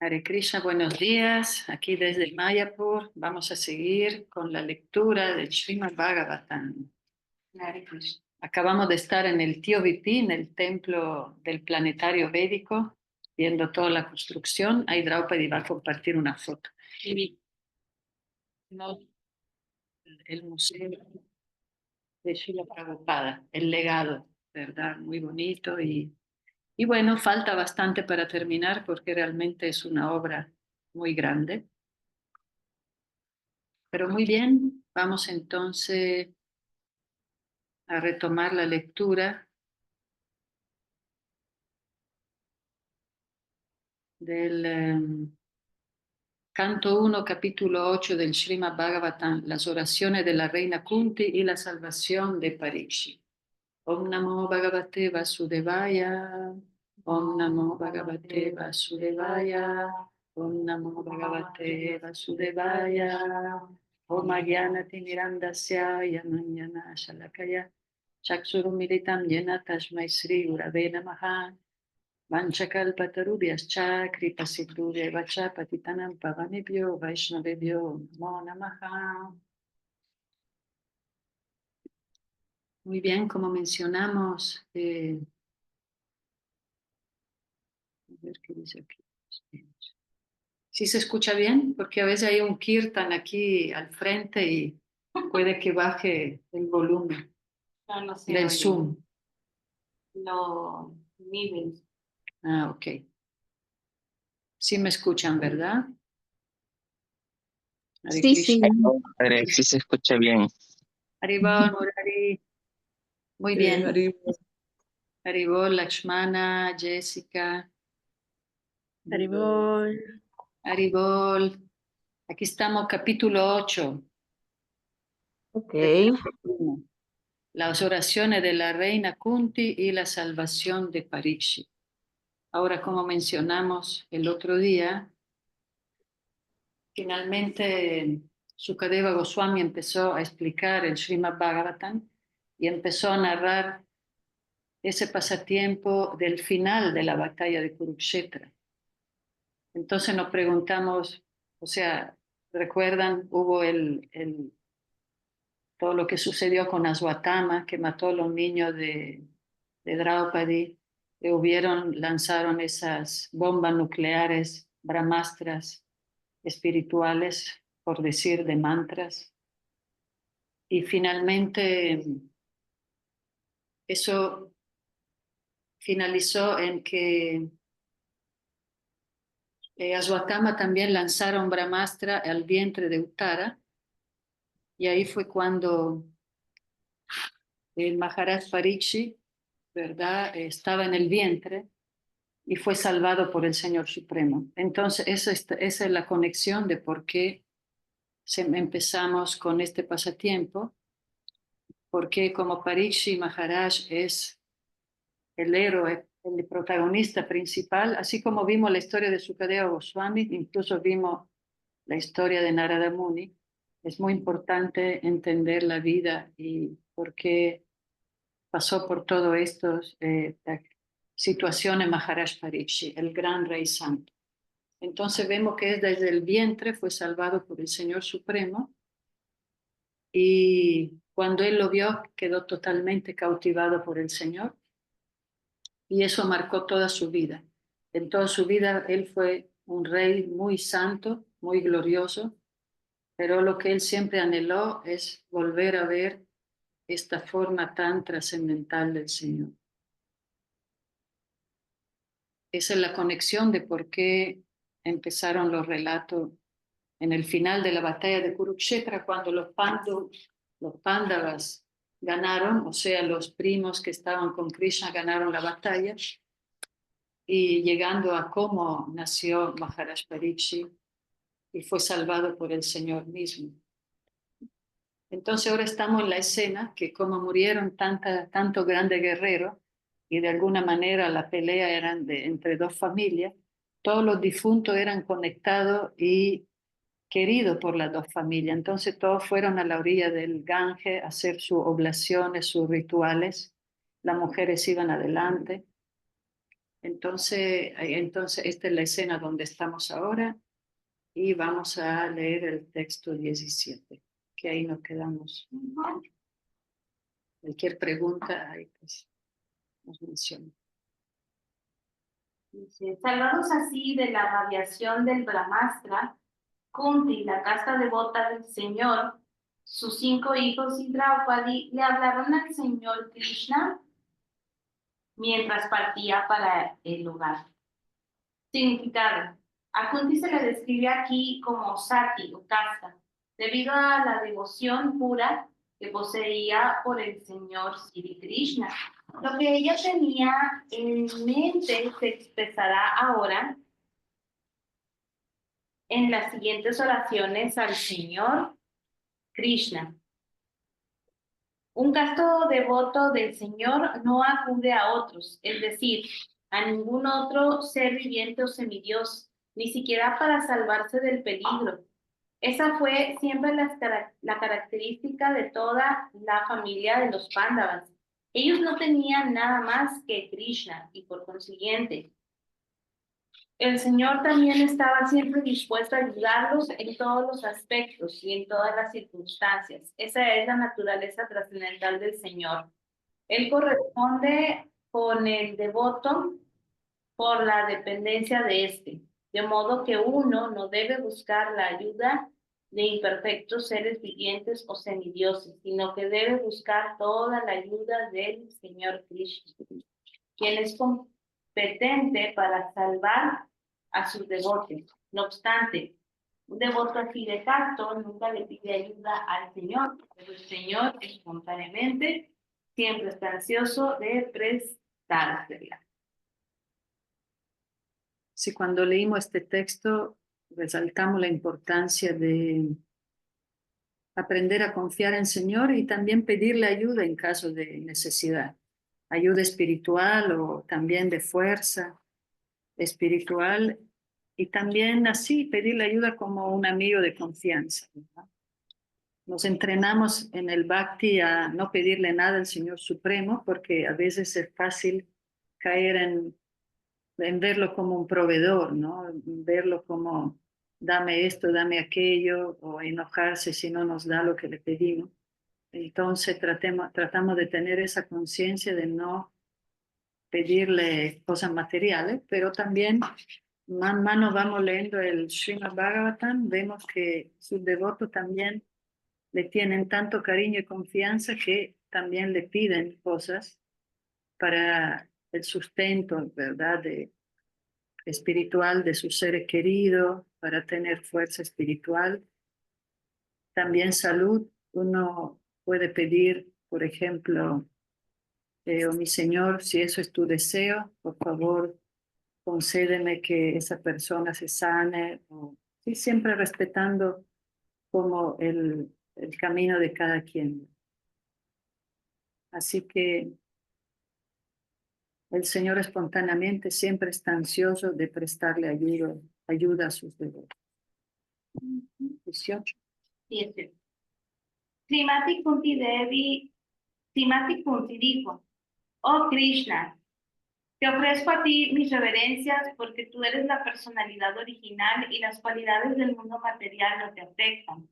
Hare Krishna, buenos días. Aquí desde Mayapur vamos a seguir con la lectura del Srimad Bhagavatam. Hare Krishna. Acabamos de estar en el Tío Vipí, en el templo del planetario védico, viendo toda la construcción. Ahí Draupadi va a compartir una foto. Y no, el museo de Srila Prabhupada, el legado, ¿verdad? Muy bonito y bueno, falta bastante para terminar porque realmente es una obra muy grande. Pero muy bien, vamos entonces a retomar la lectura del canto 1, capítulo 8 del Srimad Bhagavatam, las oraciones de la reina Kunti y la salvación de Parikshit. Om Namo Bhagavate Vasudevaya, Om Namo Bhagavate Vasudevaya, Om Namo Bhagavate Vasudevaya, Om Agyanati Mirandasya Yamanyana Shalakaya, Chaksurumilitam Yena Tashmai Sri Gurave Namaha, Vanchakalpatarubhyascha Kripasidhurya Vacha Patitanam Pavanebhyo Vaishnavebhyo Namo Namaha. Muy bien, como mencionamos, a ver qué dice aquí. ¿Sí se escucha bien? Porque a veces hay un kirtan aquí al frente y puede que baje el volumen No se del oye. Zoom. No, miren. Ah, ok. Sí me escuchan, ¿verdad? Hare Sí, sí. Krishna. Padre, sí se escucha bien. Haribol, Murari. Muy bien. Haribol. Haribol, Lakshmana, Jessica. Haribol. Haribol. Aquí estamos, capítulo 8. Ok. Las oraciones de la reina Kunti y la salvación de Parikshit. Ahora, como mencionamos el otro día, finalmente Sukadeva Goswami empezó a explicar el Srimad Bhagavatam y empezó a narrar ese pasatiempo del final de la batalla de Kurukshetra. Entonces nos preguntamos, o sea, ¿recuerdan? Hubo todo lo que sucedió con Aswatthama, que mató a los niños de Draupadi, lanzaron esas bombas nucleares, brahmastras espirituales, por decir, de mantras. Y finalmente eso finalizó en que Aswatthama también lanzaron brahmastra al vientre de Uttara, y ahí fue cuando el Maharaj Parikshit, ¿verdad? Estaba en el vientre y fue salvado por el Señor Supremo. Entonces, esa es la conexión de por qué empezamos con este pasatiempo, porque como Parikshit Maharaj es el héroe, el protagonista principal, así como vimos la historia de Sukadeva Goswami, incluso vimos la historia de Narada Muni, es muy importante entender la vida y por qué pasó por todo esto, situaciones Maharaj Parikshit, el gran rey santo. Entonces vemos que desde el vientre fue salvado por el Señor Supremo y cuando él lo vio quedó totalmente cautivado por el Señor y eso marcó toda su vida. En toda su vida él fue un rey muy santo, muy glorioso, pero lo que él siempre anheló es volver a ver esta forma tan trascendental del Señor. Esa es la conexión de por qué empezaron los relatos en el final de la batalla de Kurukshetra, cuando los Pándavas ganaron, o sea, los primos que estaban con Krishna ganaron la batalla, y llegando a cómo nació Maharaj Parikshit y fue salvado por el Señor mismo. Entonces ahora estamos en la escena que como murieron tanto grande guerrero y de alguna manera la pelea era entre dos familias, todos los difuntos eran conectados y queridos por las dos familias. Entonces todos fueron a la orilla del Gange a hacer sus oblaciones, sus rituales. Las mujeres iban adelante Entonces, esta es la escena donde estamos ahora y vamos a leer el texto 17, que ahí nos quedamos. Cualquier pregunta, ahí pues nos menciona. Dice, salvados así de la radiación del Brahmastra, Kunti, la casta devota del Señor, sus 5 hijos y Draupadi le hablaron al Señor Krishna mientras partía para el lugar. Significado. A Kunti se le describe aquí como Sati o casta, debido a la devoción pura que poseía por el Señor Sri Krishna. Lo que ella tenía en mente se expresará ahora en las siguientes oraciones al Señor Krishna. Un casto devoto del Señor no acude a otros, es decir, a ningún otro ser viviente o semidios, ni siquiera para salvarse del peligro. Esa fue siempre la característica de toda la familia de los Pándavas. Ellos no tenían nada más que Krishna y por consiguiente, el Señor también estaba siempre dispuesto a ayudarlos en todos los aspectos y en todas las circunstancias. Esa es la naturaleza trascendental del Señor. Él corresponde con el devoto por la dependencia de éste, de modo que uno no debe buscar la ayuda de imperfectos seres vivientes o semidioses, sino que debe buscar toda la ayuda del Señor Krishna, quien es competente para salvar a sus devotos. No obstante, un devoto así de tacto nunca le pide ayuda al Señor, pero el Señor espontáneamente siempre está ansioso de prestársela. Sí, cuando leímos este texto, resaltamos la importancia de aprender a confiar en el Señor y también pedirle ayuda en caso de necesidad. Ayuda espiritual o también de fuerza espiritual y también así pedirle ayuda como un amigo de confianza, ¿verdad? Nos entrenamos en el Bhakti a no pedirle nada al Señor Supremo porque a veces es fácil caer en verlo como un proveedor, ¿no? Verlo como dame esto, dame aquello, o enojarse si no nos da lo que le pedimos. Entonces tratamos de tener esa conciencia de no pedirle cosas materiales, pero también más nos vamos leyendo el Srimad Bhagavatam, vemos que sus devotos también le tienen tanto cariño y confianza que también le piden cosas para el sustento, ¿verdad?, espiritual de sus seres queridos, para tener fuerza espiritual. También salud. Uno puede pedir, por ejemplo, oh mi Señor, si eso es tu deseo, por favor, concédeme que esa persona se sane. Sí, siempre respetando como el camino de cada quien. Así que el Señor espontáneamente siempre está ansioso de prestarle ayuda a sus devotos. 18. 7. Srimati Kunti dijo, oh Krishna, te ofrezco a ti mis reverencias porque tú eres la personalidad original y las cualidades del mundo material no te afectan.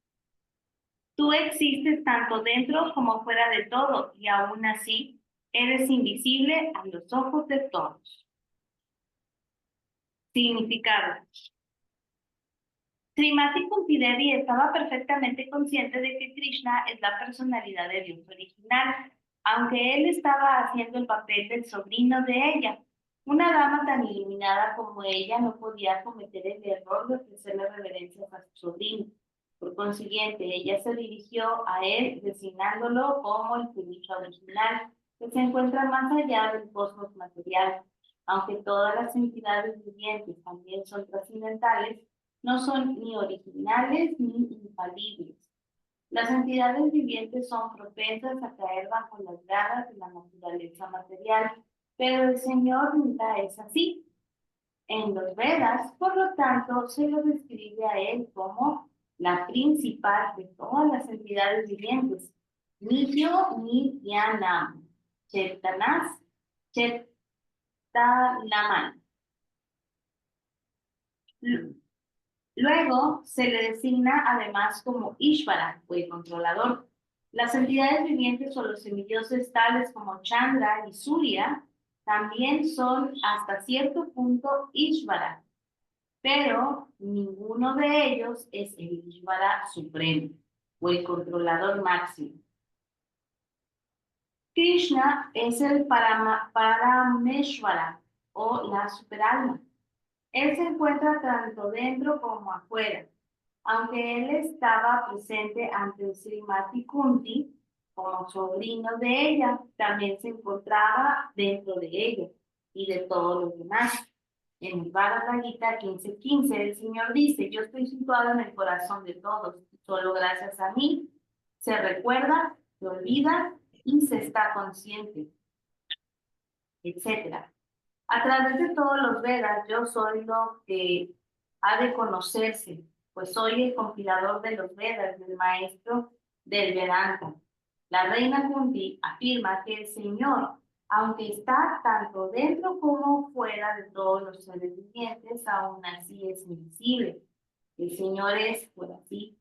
Tú existes tanto dentro como fuera de todo y aún así eres invisible a los ojos de todos. Significado. Srimati Kunti Devi estaba perfectamente consciente de que Krishna es la personalidad de Dios original, aunque él estaba haciendo el papel del sobrino de ella. Una dama tan iluminada como ella no podía cometer el error de ofrecerle reverencias a su sobrino. Por consiguiente, ella se dirigió a él designándolo como el Purusha original, que se encuentra más allá del cosmos material. Aunque todas las entidades vivientes también son trascendentales, no son ni originales ni infalibles. Las entidades vivientes son propensas a caer bajo las garras de la naturaleza material, pero el Señor nunca es así. En los Vedas, por lo tanto, se lo describe a él como la principal de todas las entidades vivientes. Nityo Nityanam, Chetanas, la mano. Luego se le designa además como Ishvara, o el controlador. Las entidades vivientes o los semidioses tales como Chandra y Surya también son hasta cierto punto Ishvara, pero ninguno de ellos es el Ishvara supremo o el controlador máximo. Krishna es el Parameshvara o la superalma. Él se encuentra tanto dentro como afuera. Aunque él estaba presente ante Srimati Kunti como sobrino de ella, también se encontraba dentro de ella y de todos los demás. En el Bhagavad Gita 15:15, el Señor dice: yo estoy situado en el corazón de todos. Solo gracias a mí se recuerda, se olvida y se está consciente, etc. A través de todos los Vedas, yo soy lo que ha de conocerse, pues soy el compilador de los Vedas, el maestro del Vedanta. La reina Kunti afirma que el Señor, aunque está tanto dentro como fuera de todos los seres vivientes, aún así es invisible. El Señor es, por así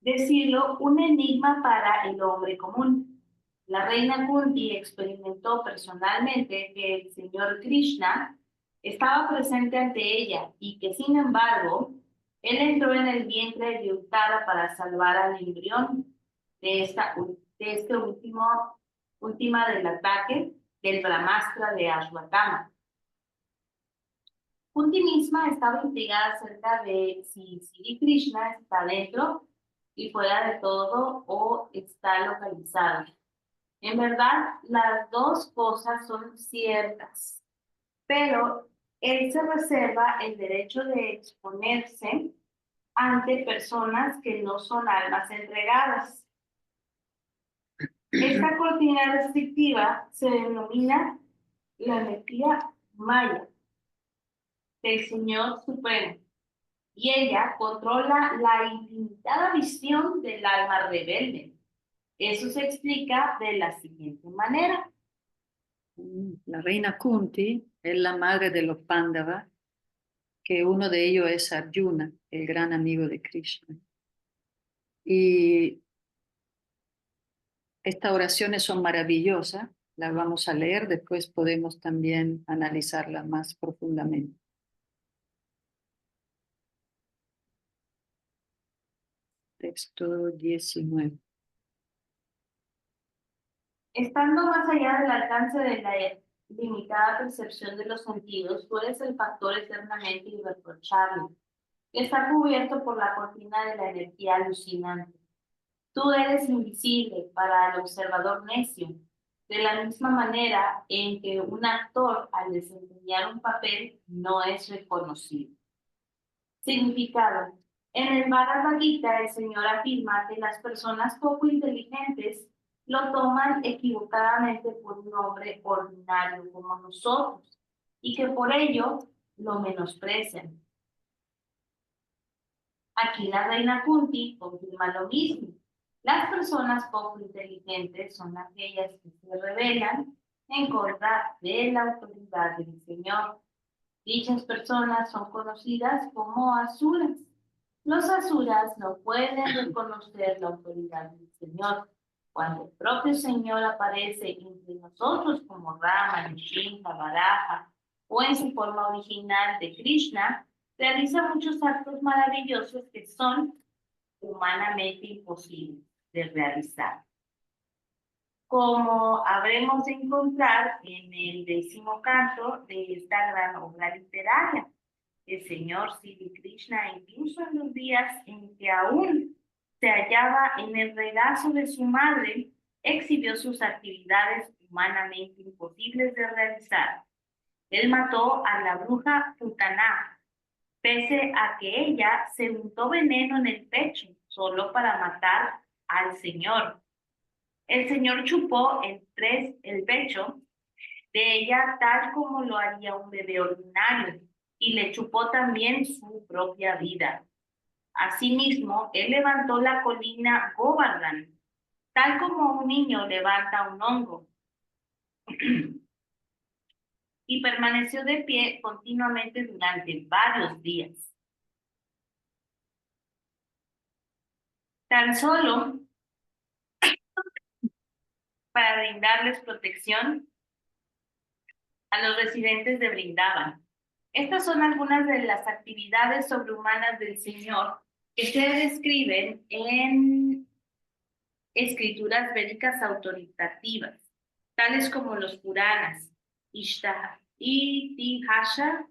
decirlo, un enigma para el hombre común. La reina Kunti experimentó personalmente que el Señor Krishna estaba presente ante ella y que, sin embargo, él entró en el vientre de Uttara para salvar al embrión de este última del ataque del Brahmastra de Ashwatthama. Kunti misma estaba intrigada acerca de si Sri Krishna está dentro y fuera de todo o está localizado. En verdad, las dos cosas son ciertas, pero él se reserva el derecho de exponerse ante personas que no son almas entregadas. Esta cortina restrictiva se denomina la energía maya del Señor Supremo, y ella controla la ilimitada visión del alma rebelde. Eso se explica de la siguiente manera. La reina Kunti es la madre de los Pándavas, que uno de ellos es Arjuna, el gran amigo de Krishna. Y estas oraciones son maravillosas, las vamos a leer, después podemos también analizarlas más profundamente. Texto 19. Estando más allá del alcance de la limitada percepción de los sentidos, tú eres el factor eternamente irreprochable, que está cubierto por la cortina de la energía alucinante. Tú eres invisible para el observador necio, de la misma manera en que un actor al desempeñar un papel no es reconocido. Significado. En el Bhagavad Gita, el Señor afirma que las personas poco inteligentes lo toman equivocadamente por un hombre ordinario como nosotros y que por ello lo menosprecian. Aquí la reina Kunti confirma lo mismo. Las personas poco inteligentes son aquellas que se rebelan en contra de la autoridad del Señor. Dichas personas son conocidas como asuras. Los asuras no pueden reconocer la autoridad del Señor. Cuando el propio Señor aparece entre nosotros como Rama, Nishinka, Varaha o en su forma original de Krishna, realiza muchos actos maravillosos que son humanamente imposibles de realizar. Como habremos de encontrar en el 10º canto de esta gran obra literaria, el Señor Sri Krishna, incluso en los días en que aún se hallaba en el regazo de su madre, exhibió sus actividades humanamente imposibles de realizar. Él mató a la bruja Putana, pese a que ella se untó veneno en el pecho, solo para matar al Señor. El Señor chupó el pecho de ella tal como lo haría un bebé ordinario, y le chupó también su propia vida. Asimismo, él levantó la colina Govardhan, tal como un niño levanta un hongo. y permaneció de pie continuamente durante varios días. Tan solo para brindarles protección a los residentes de Brindavan. Estas son algunas de las actividades sobrehumanas del Señor que se describen en escrituras védicas autoritativas, tales como los Puranas, Itihasa,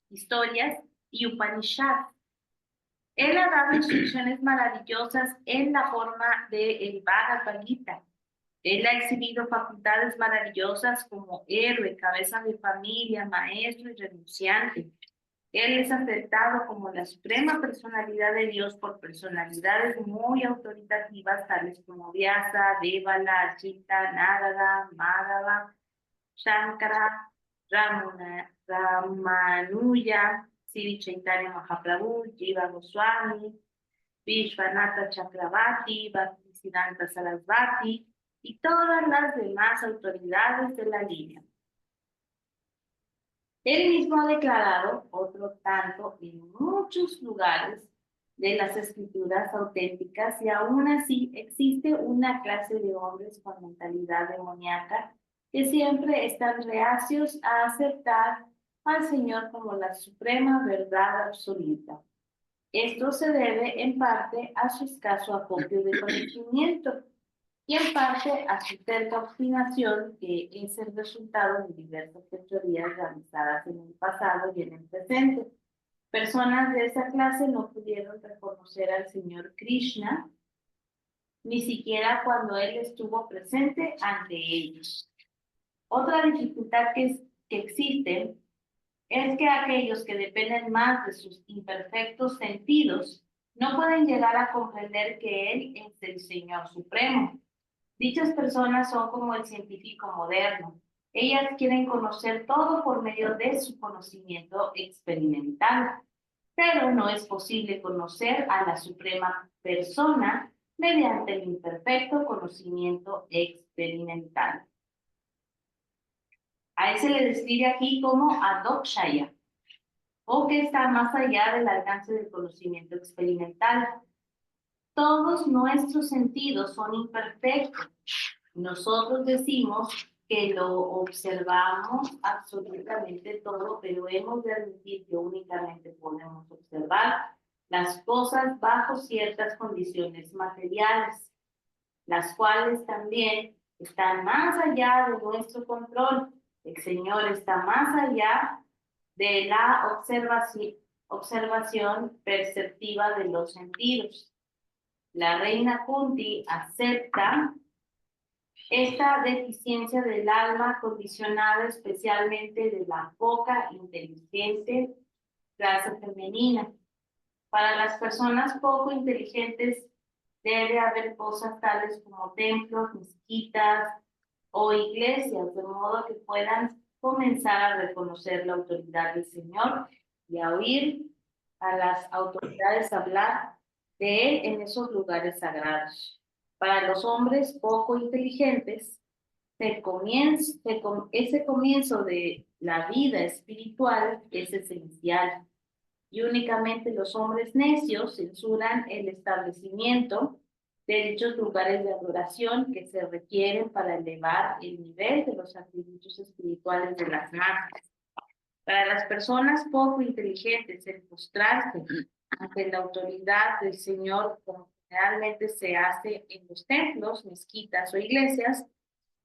historias y Upanishad. Él ha dado instrucciones maravillosas en la forma del Bhagavad Gita. Él ha exhibido facultades maravillosas como héroe, cabeza de familia, maestro y renunciante. Él es aceptado como la suprema personalidad de Dios por personalidades muy autoritativas tales como Vyasa, Devala, Achita, Narada, Madhava, Shankara, Ramanuja, Sri Chaitanya Mahaprabhu, Jiva Goswami, Vishwanatha Chakravarti, Bhaktisiddhanta Sarasvati y todas las demás autoridades de la línea. Él mismo ha declarado otro tanto en muchos lugares de las escrituras auténticas y aún así existe una clase de hombres con mentalidad demoníaca que siempre están reacios a aceptar al Señor como la suprema verdad absoluta. Esto se debe en parte a su escaso acopio de conocimiento y en parte a su terca obstinación, que es el resultado de diversas teorías realizadas en el pasado y en el presente. Personas de esa clase no pudieron reconocer al Señor Krishna, ni siquiera cuando Él estuvo presente ante ellos. Otra dificultad que existe es que aquellos que dependen más de sus imperfectos sentidos no pueden llegar a comprender que Él es el Señor Supremo. Dichas personas son como el científico moderno. Ellas quieren conocer todo por medio de su conocimiento experimental, pero no es posible conocer a la suprema persona mediante el imperfecto conocimiento experimental. A él se le describe aquí como adokshaya, o que está más allá del alcance del conocimiento experimental. Todos nuestros sentidos son imperfectos. Nosotros decimos que lo observamos absolutamente todo, pero hemos de admitir que únicamente podemos observar las cosas bajo ciertas condiciones materiales, las cuales también están más allá de nuestro control. El Señor está más allá de la observación perceptiva de los sentidos. La reina Kunti acepta esta deficiencia del alma condicionada especialmente de la poca inteligente clase femenina. Para las personas poco inteligentes debe haber cosas tales como templos, mezquitas o iglesias, de modo que puedan comenzar a reconocer la autoridad del Señor y a oír a las autoridades hablar de Él en esos lugares sagrados. Para los hombres poco inteligentes, ese comienzo de la vida espiritual es esencial, y únicamente los hombres necios censuran el establecimiento de dichos lugares de adoración que se requieren para elevar el nivel de los atributos espirituales de las masas. Para las personas poco inteligentes, el postrarse ante la autoridad del Señor, como generalmente se hace en los templos, mezquitas o iglesias,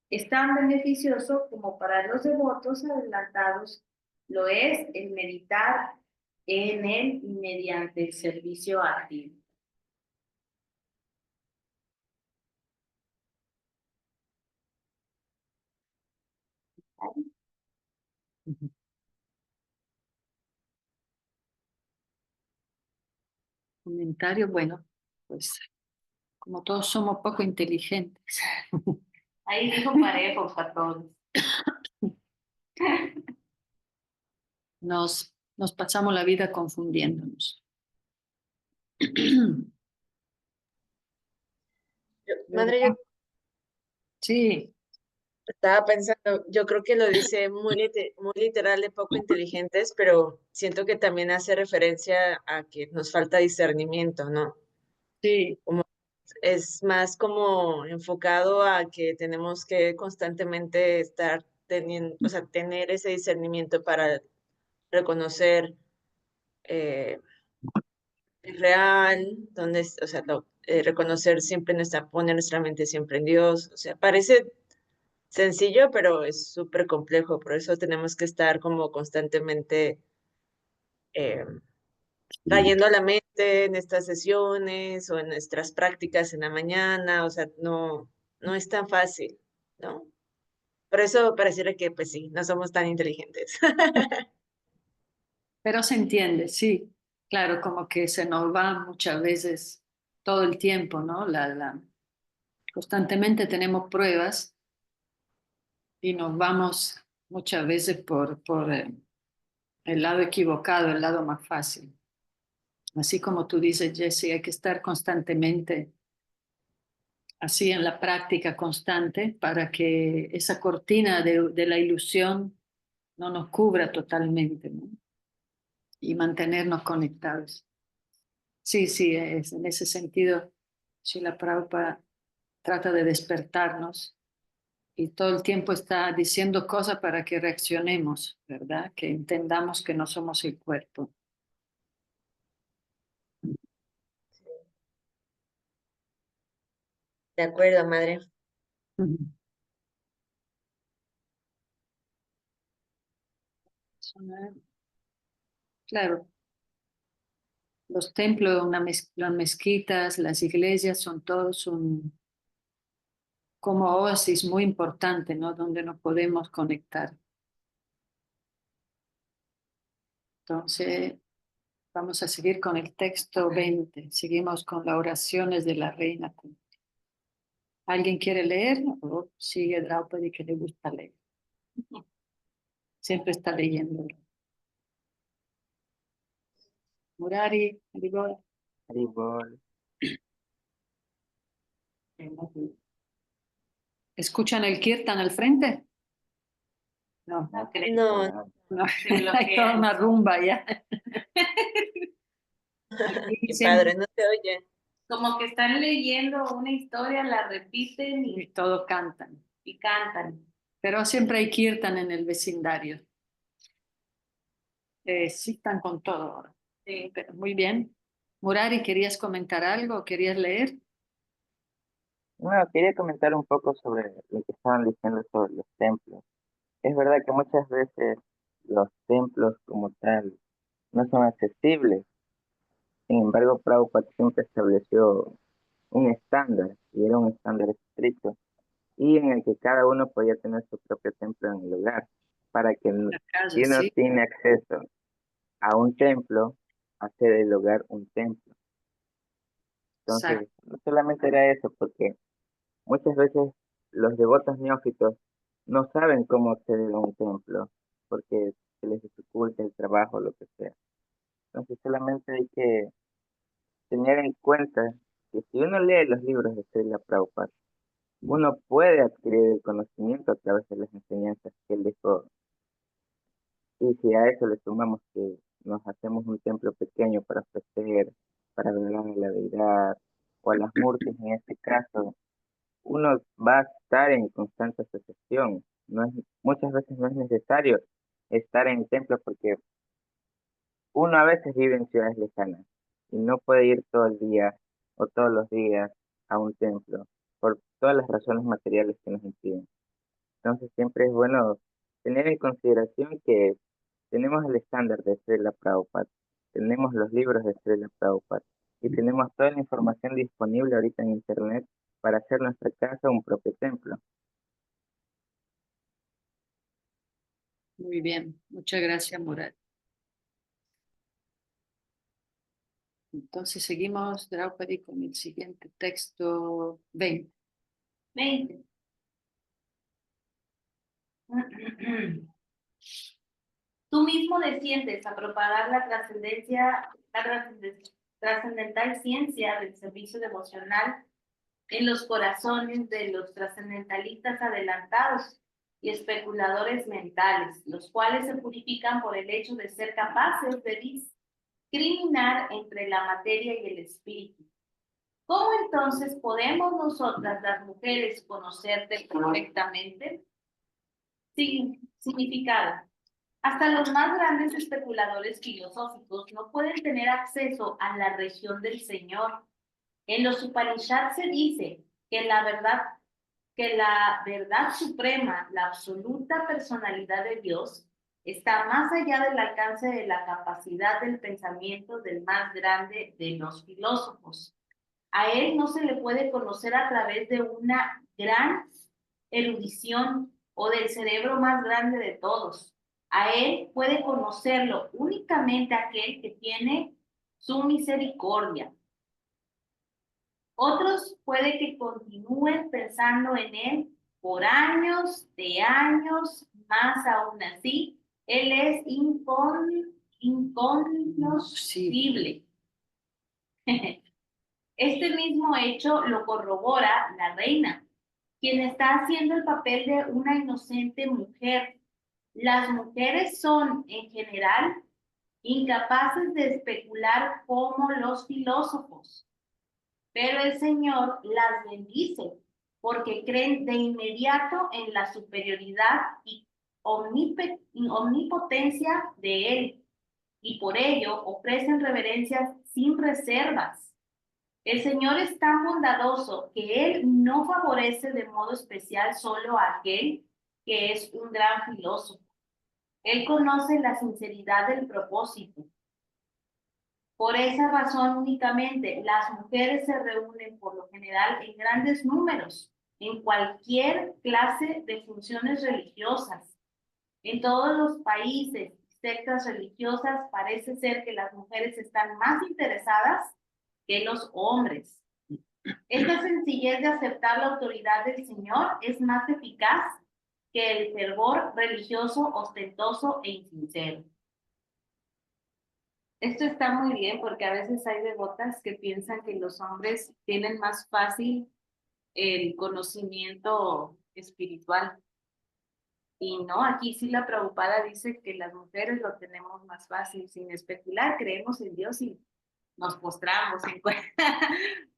es tan beneficioso como para los devotos adelantados lo es el meditar en él mediante el servicio activo. Comentario, bueno, pues como todos somos poco inteligentes. Ahí dijo parejo para todos. Nos pasamos la vida confundiéndonos. Madre, yo Sí, Estaba pensando, yo creo que lo dice muy literal de poco inteligentes, pero siento que también hace referencia a que nos falta discernimiento, ¿no? Sí, Como es más como enfocado a que tenemos que constantemente estar teniendo, o sea, tener ese discernimiento para reconocer es real, donde, o sea, reconocer siempre poner nuestra mente siempre en Dios, o sea, parece sencillo, pero es súper complejo, por eso tenemos que estar como constantemente eh, trayendo a la mente en estas sesiones o en nuestras prácticas en la mañana, o sea, no es tan fácil, ¿no? Por eso pareciera que, pues sí, no somos tan inteligentes. pero se entiende, sí. Claro, como que se nos va muchas veces todo el tiempo, ¿no? Constantemente tenemos pruebas y nos vamos muchas veces por el lado equivocado, el lado más fácil. Así como tú dices, Jesse, hay que estar constantemente así en la práctica constante para que esa cortina de la ilusión no nos cubra totalmente, ¿no? Y mantenernos conectados. Sí, sí, en ese sentido, Srila Prabhupada trata de despertarnos y todo el tiempo está diciendo cosas para que reaccionemos, ¿verdad? Que entendamos que no somos el cuerpo. De acuerdo, madre. Ujú. Claro, los templos, las mezquitas, las iglesias son todos como oasis muy importante, ¿no? Donde nos podemos conectar. Entonces, vamos a seguir con el texto 20. Seguimos con las oraciones de la reina. ¿Alguien quiere leer o sigue Draupadi que le gusta leer? Siempre está leyendo. Murari, Haribol. Haribol. ¿Escuchan el kirtan al frente? No, No creo. No, no. Se Hay toda bloquean. una rumba ya. Aquí qué siempre padre, no te oye. Como que están leyendo una historia, la repiten y todos cantan. y cantan. Pero siempre hay kirtan en el vecindario. Sí están con todo ahora. Sí. Pero muy bien. Murari, ¿querías comentar algo? ¿Querías leer? No, quería comentar un poco sobre lo que estaban diciendo sobre los templos. Es verdad que muchas veces los templos como tal no son accesibles. Sin embargo, Prabhupada siempre estableció un estándar, y era un estándar estricto, y en el que cada uno podía tener su propio templo en el lugar, para que La casa, si uno sí. tiene acceso a un templo, hacer del hogar un templo. Exacto. Entonces, no solamente era eso, porque muchas veces los devotos neófitos no saben cómo acceder a un templo, porque se les dificulta el trabajo, lo que sea. Entonces, solamente hay que tener en cuenta que si uno lee los libros de Srila Prabhupada, uno puede adquirir el conocimiento a través de las enseñanzas que él dejó. Y si a eso le sumamos que nos hacemos un templo pequeño para ofrecer, para adorar a la deidad, o a las murtis en este caso, uno va a estar en constante asociación. Muchas veces no es necesario estar en el templo porque uno a veces vive en ciudades lejanas y no puede ir todo el día o todos los días a un templo por todas las razones materiales que nos impiden. Entonces siempre es bueno tener en consideración que tenemos el estándar de Srila Prabhupada, tenemos los libros de Srila Prabhupada y tenemos toda la información disponible ahorita en Internet para hacer nuestra casa un propio templo. Muy bien. Muchas gracias, Murari. Entonces seguimos, Draupadi, con el siguiente texto 20. 20. Tú mismo desciendes a propagar la trascendental ciencia del servicio devocional en los corazones de los trascendentalistas adelantados y especuladores mentales, los cuales se purifican por el hecho de ser capaces de discriminar entre la materia y el espíritu. ¿Cómo entonces podemos nosotras, las mujeres, conocerte perfectamente? Significado. Hasta los más grandes especuladores filosóficos no pueden tener acceso a la región del Señor. En los Upanishads se dice que la verdad suprema, la absoluta personalidad de Dios, está más allá del alcance de la capacidad del pensamiento del más grande de los filósofos. A él no se le puede conocer a través de una gran erudición o del cerebro más grande de todos. A él puede conocerlo únicamente aquel que tiene su misericordia. Otros puede que continúen pensando en él por años de años, más aún así, él es incognoscible. Este mismo hecho lo corrobora la reina, quien está haciendo el papel de una inocente mujer. Las mujeres son, en general, incapaces de especular como los filósofos, pero el Señor las bendice porque creen de inmediato en la superioridad y omnipotencia de Él, y por ello ofrecen reverencias sin reservas. El Señor es tan bondadoso que Él no favorece de modo especial solo a aquel que es un gran filósofo. Él conoce la sinceridad del propósito. Por esa razón únicamente las mujeres se reúnen por lo general en grandes números en cualquier clase de funciones religiosas. En todos los países y sectas religiosas parece ser que las mujeres están más interesadas que los hombres. Esta sencillez de aceptar la autoridad del Señor es más eficaz que el fervor religioso ostentoso e insincero. Esto está muy bien porque a veces hay devotas que piensan que los hombres tienen más fácil el conocimiento espiritual. Y no, aquí sí la Prabhupada dice que las mujeres lo tenemos más fácil, sin especular, creemos en Dios y nos postramos.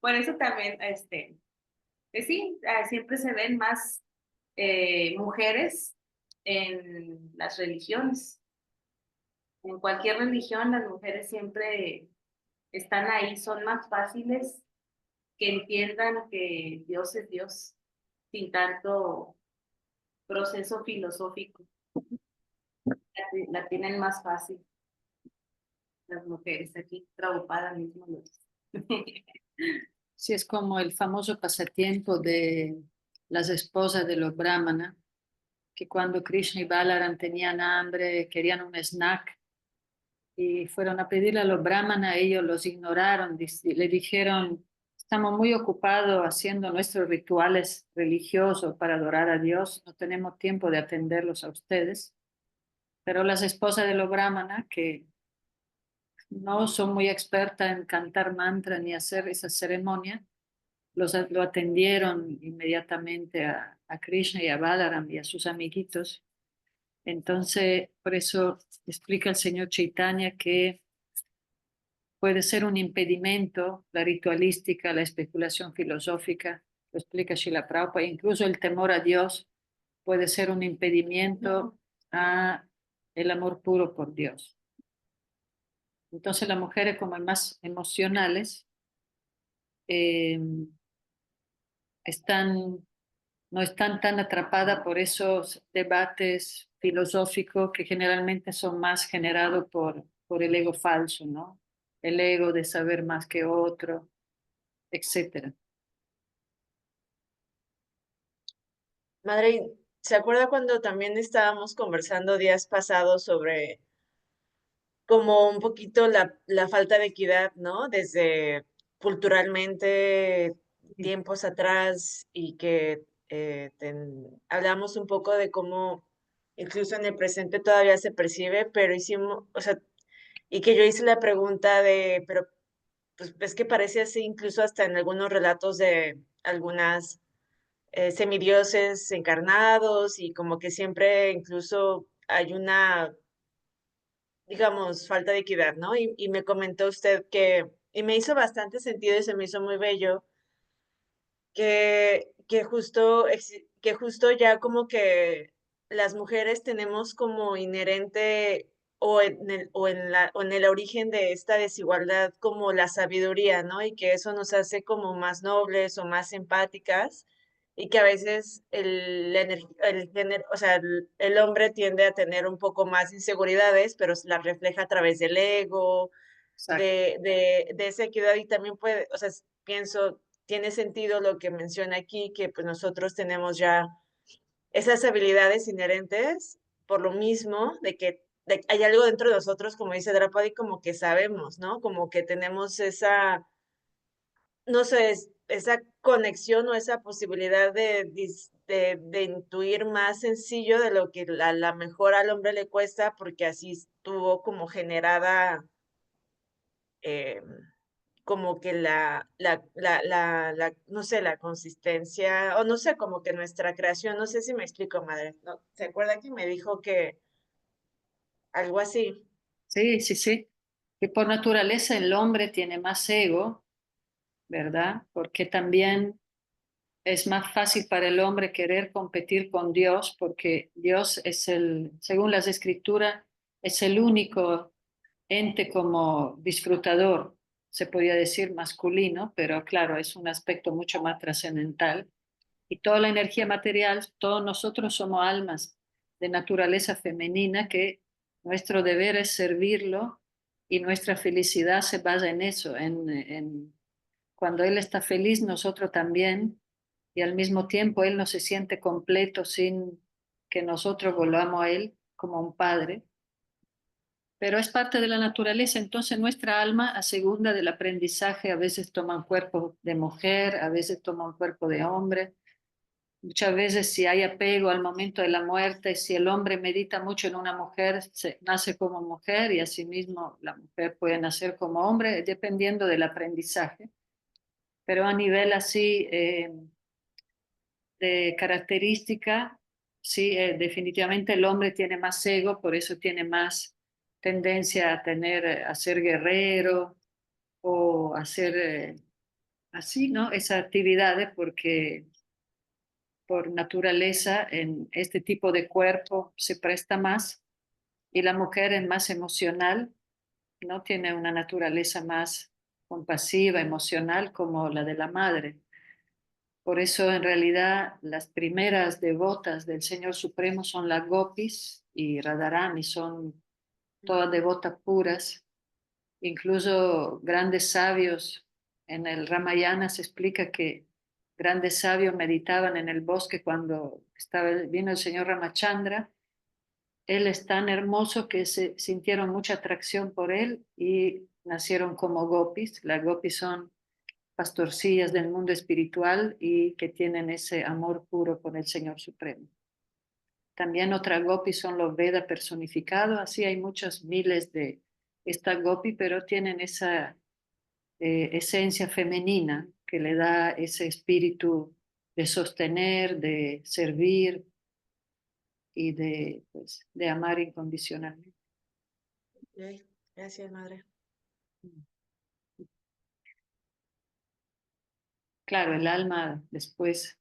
Por eso también, pues sí, siempre se ven más mujeres en las religiones. En cualquier religión las mujeres siempre están ahí, son más fáciles que entiendan que Dios es Dios, sin tanto proceso filosófico. La tienen más fácil las mujeres. Aquí Prabhupada mismo lo dice. Sí, es como el famoso pasatiempo de las esposas de los brahmanas, que cuando Krishna y Balaram tenían hambre, querían un snack y fueron a pedirle a los brahmanas, ellos los ignoraron, le dijeron, estamos muy ocupados haciendo nuestros rituales religiosos para adorar a Dios, no tenemos tiempo de atenderlos a ustedes. Pero las esposas de los brahmanas, que no son muy expertas en cantar mantra ni hacer esa ceremonia, lo atendieron inmediatamente a Krishna y a Balaram y a sus amiguitos. Entonces, por eso explica el señor Chaitanya que puede ser un impedimento la ritualística, la especulación filosófica, lo explica Srila Prabhupada, incluso el temor a Dios puede ser un impedimento a el amor puro por Dios. Entonces las mujeres como más emocionales eh, no están tan atrapadas por esos debates filosóficos que generalmente son más generados por el ego falso, ¿no? El ego de saber más que otro, etcétera. Madre, ¿se acuerda cuando también estábamos conversando días pasados sobre como un poquito la falta de equidad, ¿no? Desde culturalmente tiempos atrás y que hablamos un poco de cómo incluso en el presente todavía se percibe, pero hicimos, o sea, y que yo hice la pregunta de, pero pues es que parece así incluso hasta en algunos relatos de algunas semidioses encarnados y como que siempre incluso hay una, digamos, falta de equidad, ¿no? Y me comentó usted y me hizo bastante sentido y se me hizo muy bello, que justo ya como que las mujeres tenemos como inherente o en el origen de esta desigualdad como la sabiduría, ¿no? Y que eso nos hace como más nobles o más empáticas y que a veces el género, o sea, el hombre tiende a tener un poco más inseguridades, pero las refleja a través del ego, Exacto. de esa equidad y también puede, o sea, pienso, tiene sentido lo que menciona aquí, que pues nosotros tenemos ya esas habilidades inherentes por lo mismo hay algo dentro de nosotros, como dice Drapadi, como que sabemos, ¿no? Como que tenemos esa, no sé, esa conexión o esa posibilidad de intuir más sencillo de lo que la mejor al hombre le cuesta, porque así estuvo como generada eh, como que no sé, la consistencia, o no sé, como que nuestra creación, no sé si me explico, madre, ¿no? ¿Se acuerda que me dijo que algo así? Sí, sí, sí. Que por naturaleza el hombre tiene más ego, ¿verdad? Porque también es más fácil para el hombre querer competir con Dios, porque Dios es según las escrituras, es el único ente como disfrutador, se podría decir masculino, pero claro, es un aspecto mucho más trascendental. Y toda la energía material, todos nosotros somos almas de naturaleza femenina que nuestro deber es servirlo y nuestra felicidad se basa en eso, cuando Él está feliz, nosotros también, y al mismo tiempo Él no se siente completo sin que nosotros volvamos a Él como un padre. Pero es parte de la naturaleza, entonces nuestra alma, a segunda del aprendizaje, a veces toma un cuerpo de mujer, a veces toma un cuerpo de hombre. Muchas veces si hay apego al momento de la muerte, si el hombre medita mucho en una mujer, nace como mujer y asimismo la mujer puede nacer como hombre, dependiendo del aprendizaje. Pero a nivel así de característica, sí, definitivamente el hombre tiene más ego, por eso tiene más tendencia a ser guerrero o a hacer así, ¿no? Esas actividades porque por naturaleza en este tipo de cuerpo se presta más y la mujer es más emocional, ¿no? Tiene una naturaleza más compasiva, emocional como la de la madre. Por eso en realidad las primeras devotas del Señor Supremo son las Gopis y Radharani, son todas devotas puras. Incluso grandes sabios en el Ramayana se explica que grandes sabios meditaban en el bosque cuando vino el señor Ramachandra. Él es tan hermoso que se sintieron mucha atracción por él y nacieron como gopis. Las gopis son pastorcillas del mundo espiritual y que tienen ese amor puro por el Señor Supremo. También otra gopi son los Veda personificados, así hay muchos miles de esta gopi, pero tienen esa esencia femenina que le da ese espíritu de sostener, de servir y pues, de amar incondicionalmente. Ok, gracias, madre. Claro, el alma después,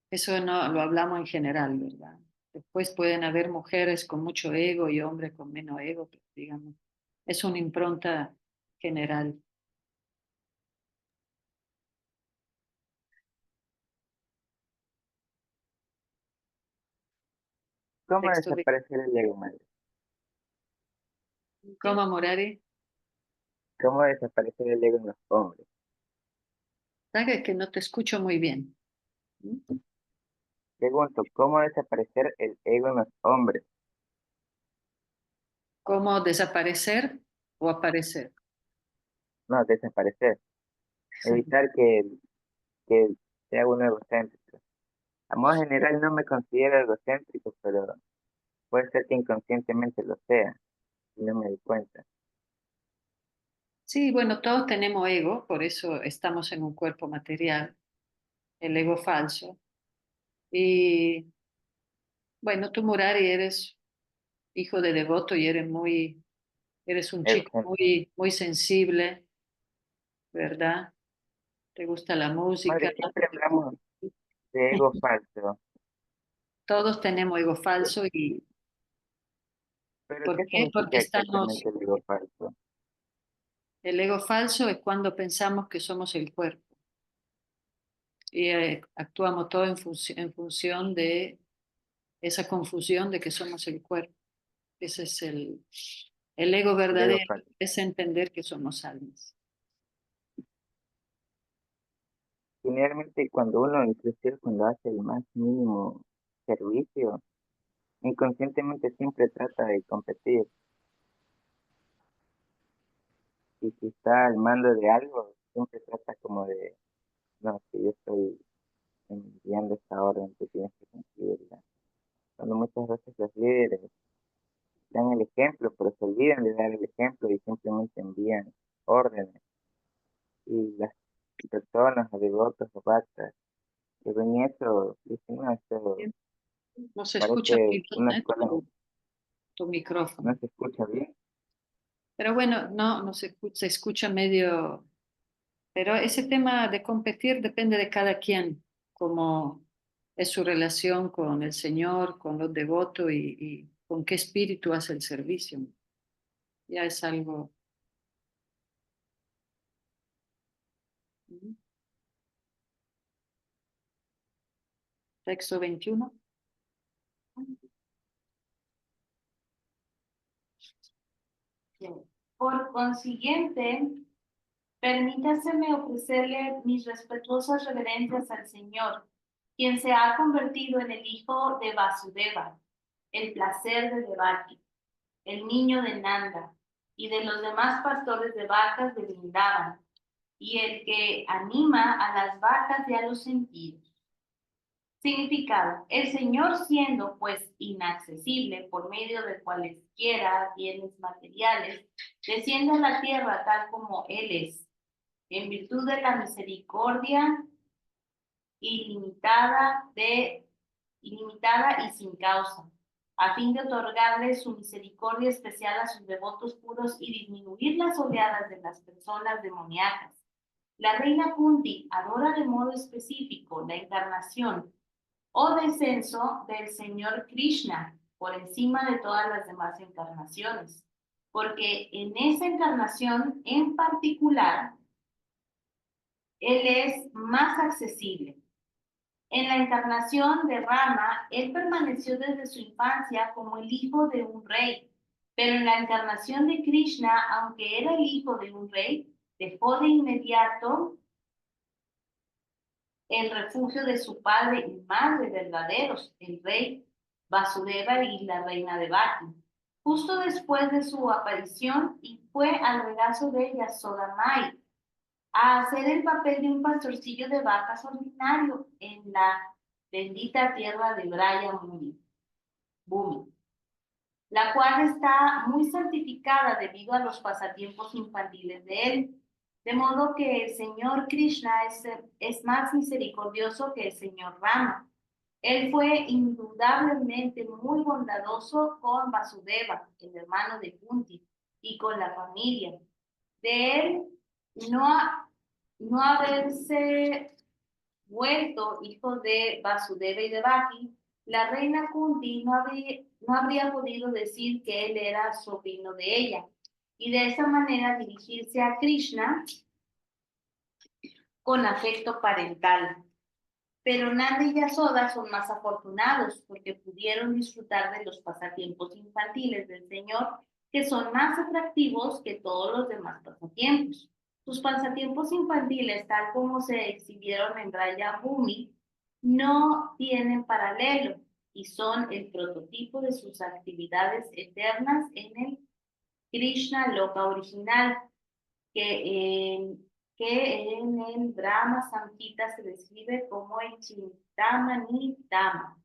eso no lo hablamos en general, ¿verdad? Después pueden haber mujeres con mucho ego y hombres con menos ego, pero digamos, es una impronta general. ¿Cómo Texto de desaparecer el ego, madre? ¿Cómo, Morari? ¿Cómo desaparecer el ego en los hombres? Sabe que no te escucho muy bien. ¿Mm? Pregunto, ¿cómo desaparecer el ego en los hombres? ¿Cómo desaparecer o aparecer? No, desaparecer. Evitar que sea uno egocéntrico. A modo general no me considero egocéntrico, pero puede ser que inconscientemente lo sea y no me doy cuenta. Sí, bueno, todos tenemos ego, por eso estamos en un cuerpo material. el ego falso. Y bueno, tú Murari eres hijo de devoto y eres un chico Exacto. muy sensible, ¿verdad? Te gusta la música. Madre, siempre hablamos de ego falso, Todos tenemos ego falso y pero ¿por ¿qué qué? Porque significa exactamente el ego falso? el ego falso es cuando pensamos que somos el cuerpo y actuamos todo en función de esa confusión de que somos el cuerpo. Ese es el ego El ego verdadero, falso. es entender que somos almas. Generalmente cuando uno, inclusive cuando hace el más mínimo servicio, inconscientemente siempre trata de competir. Y si está al mando de algo, siempre trata como de, no, si yo estoy enviando esta orden, tú tienes que cumplirla. Cuando muchas veces los líderes dan el ejemplo, pero se olvidan de dar el ejemplo y simplemente envían órdenes. Y las personas o devotos o bhaktas que ven eso, dicen, no, esto No se escucha parece muy una bien, escuela, tu micrófono. no se escucha bien. Pero bueno, no se escucha medio. Pero ese tema de competir depende de cada quien, cómo es su relación con el Señor, con los devotos y con qué espíritu hace el servicio. Ya es algo. ¿Mm? Texto 21. Bien. Por consiguiente, permítaseme ofrecerle mis respetuosas reverencias al Señor, quien se ha convertido en el hijo de Vasudeva, el placer de Devaki, el niño de Nanda y de los demás pastores de vacas de Vrindavan, y el que anima a las vacas y a los sentidos. Significado: el Señor, siendo pues inaccesible por medio de cualesquiera bienes materiales, desciende a la tierra tal como Él es, en virtud de la misericordia ilimitada, ilimitada y sin causa, a fin de otorgarles su misericordia especial a sus devotos puros y disminuir las oleadas de las personas demoníacas. La reina Kunti adora de modo específico la encarnación o descenso del Señor Krishna por encima de todas las demás encarnaciones, porque en esa encarnación en particular, Él es más accesible. En la encarnación de Rama, Él permaneció desde su infancia como el hijo de un rey, pero en la encarnación de Krishna, aunque era el hijo de un rey, dejó de inmediato el refugio de su padre y madre verdaderos, el rey Vasudeva y la reina Devaki, justo después de su aparición, y fue al regazo de Yasodamai a hacer el papel de un pastorcillo de vacas ordinario en la bendita tierra de Braya Bhumi, la cual está muy santificada debido a los pasatiempos infantiles de él. De modo que el Señor Krishna es más misericordioso que el Señor Rama. Él fue indudablemente muy bondadoso con Vasudeva, el hermano de Kunti, y con la familia. De él no haberse vuelto hijo de Vasudeva y Devaki, la reina Kunti no habría podido decir que él era sobrino de ella, y de esa manera dirigirse a Krishna con afecto parental. Pero Nanda y Yasoda son más afortunados porque pudieron disfrutar de los pasatiempos infantiles del Señor, que son más atractivos que todos los demás pasatiempos. Sus pasatiempos infantiles, tal como se exhibieron en Raya Bhumi, no tienen paralelo y son el prototipo de sus actividades eternas en el Krishna Loka original, que en el Brahma Samhita se describe como el Chintamani Dhamma.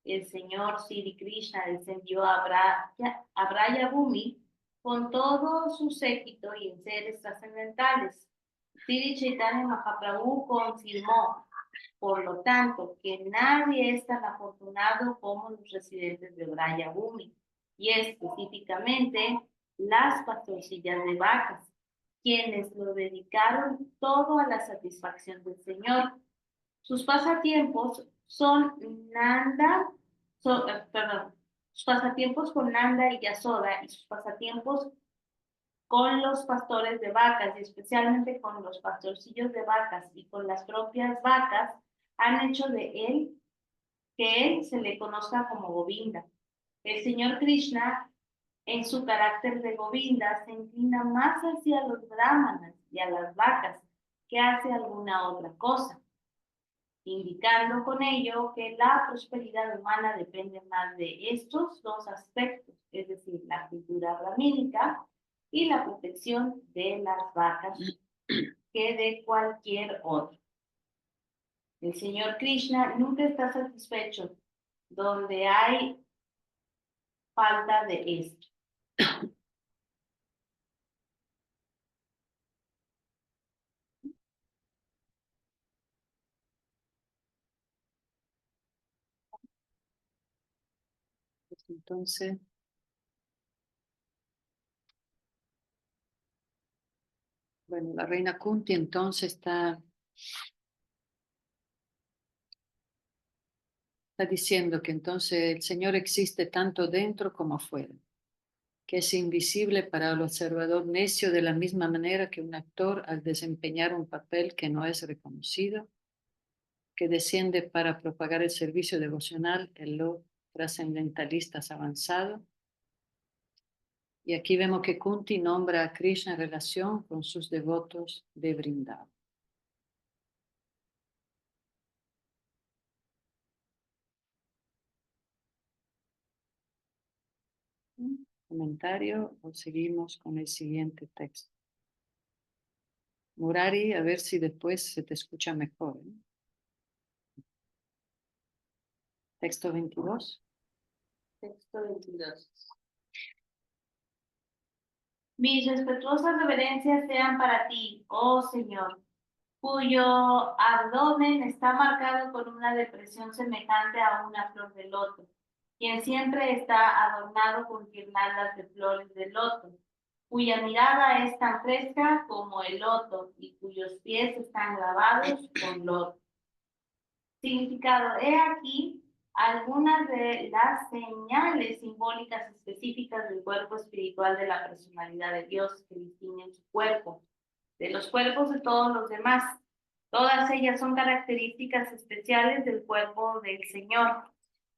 El Señor Sri Krishna descendió a Braya Bhumi con todo su séquito y en seres trascendentales. Sri Chaitanya Mahaprabhu confirmó: Por lo tanto, que nadie es tan afortunado como los residentes de Braya Bumi, y específicamente las pastorcillas de vacas, quienes lo dedicaron todo a la satisfacción del Señor. Sus pasatiempos son sus pasatiempos con Nanda y Yasoda y sus pasatiempos con los pastores de vacas y especialmente con los pastorcillos de vacas y con las propias vacas han hecho de él que él se le conozca como Govinda. El Señor Krishna, en su carácter de Govinda, se inclina más hacia los brahmanas y a las vacas que hacia alguna otra cosa, indicando con ello que la prosperidad humana depende más de estos dos aspectos, es decir, la cultura brahmínica y la protección de las vacas, que de cualquier otro. El Señor Krishna nunca está satisfecho donde hay falta de esto. Pues entonces, bueno, la reina Kunti entonces está diciendo que entonces el Señor existe tanto dentro como afuera, que es invisible para el observador necio de la misma manera que un actor al desempeñar un papel que no es reconocido, que desciende para propagar el servicio devocional en los trascendentalistas avanzados. Y aquí vemos que Kunti nombra a Krishna en relación con sus devotos de Vrindavan. ¿Comentario o seguimos con el siguiente texto? Murari, a ver si después se te escucha mejor. Texto 22. Texto 22. Mis respetuosas reverencias sean para ti, oh Señor, cuyo abdomen está marcado con una depresión semejante a una flor de loto, quien siempre está adornado con guirnaldas de flores de loto, cuya mirada es tan fresca como el loto y cuyos pies están grabados con loto. Significado: he aquí algunas de las señales simbólicas específicas del cuerpo espiritual de la personalidad de Dios que distinguen su cuerpo de los cuerpos de todos los demás. Todas ellas son características especiales del cuerpo del Señor.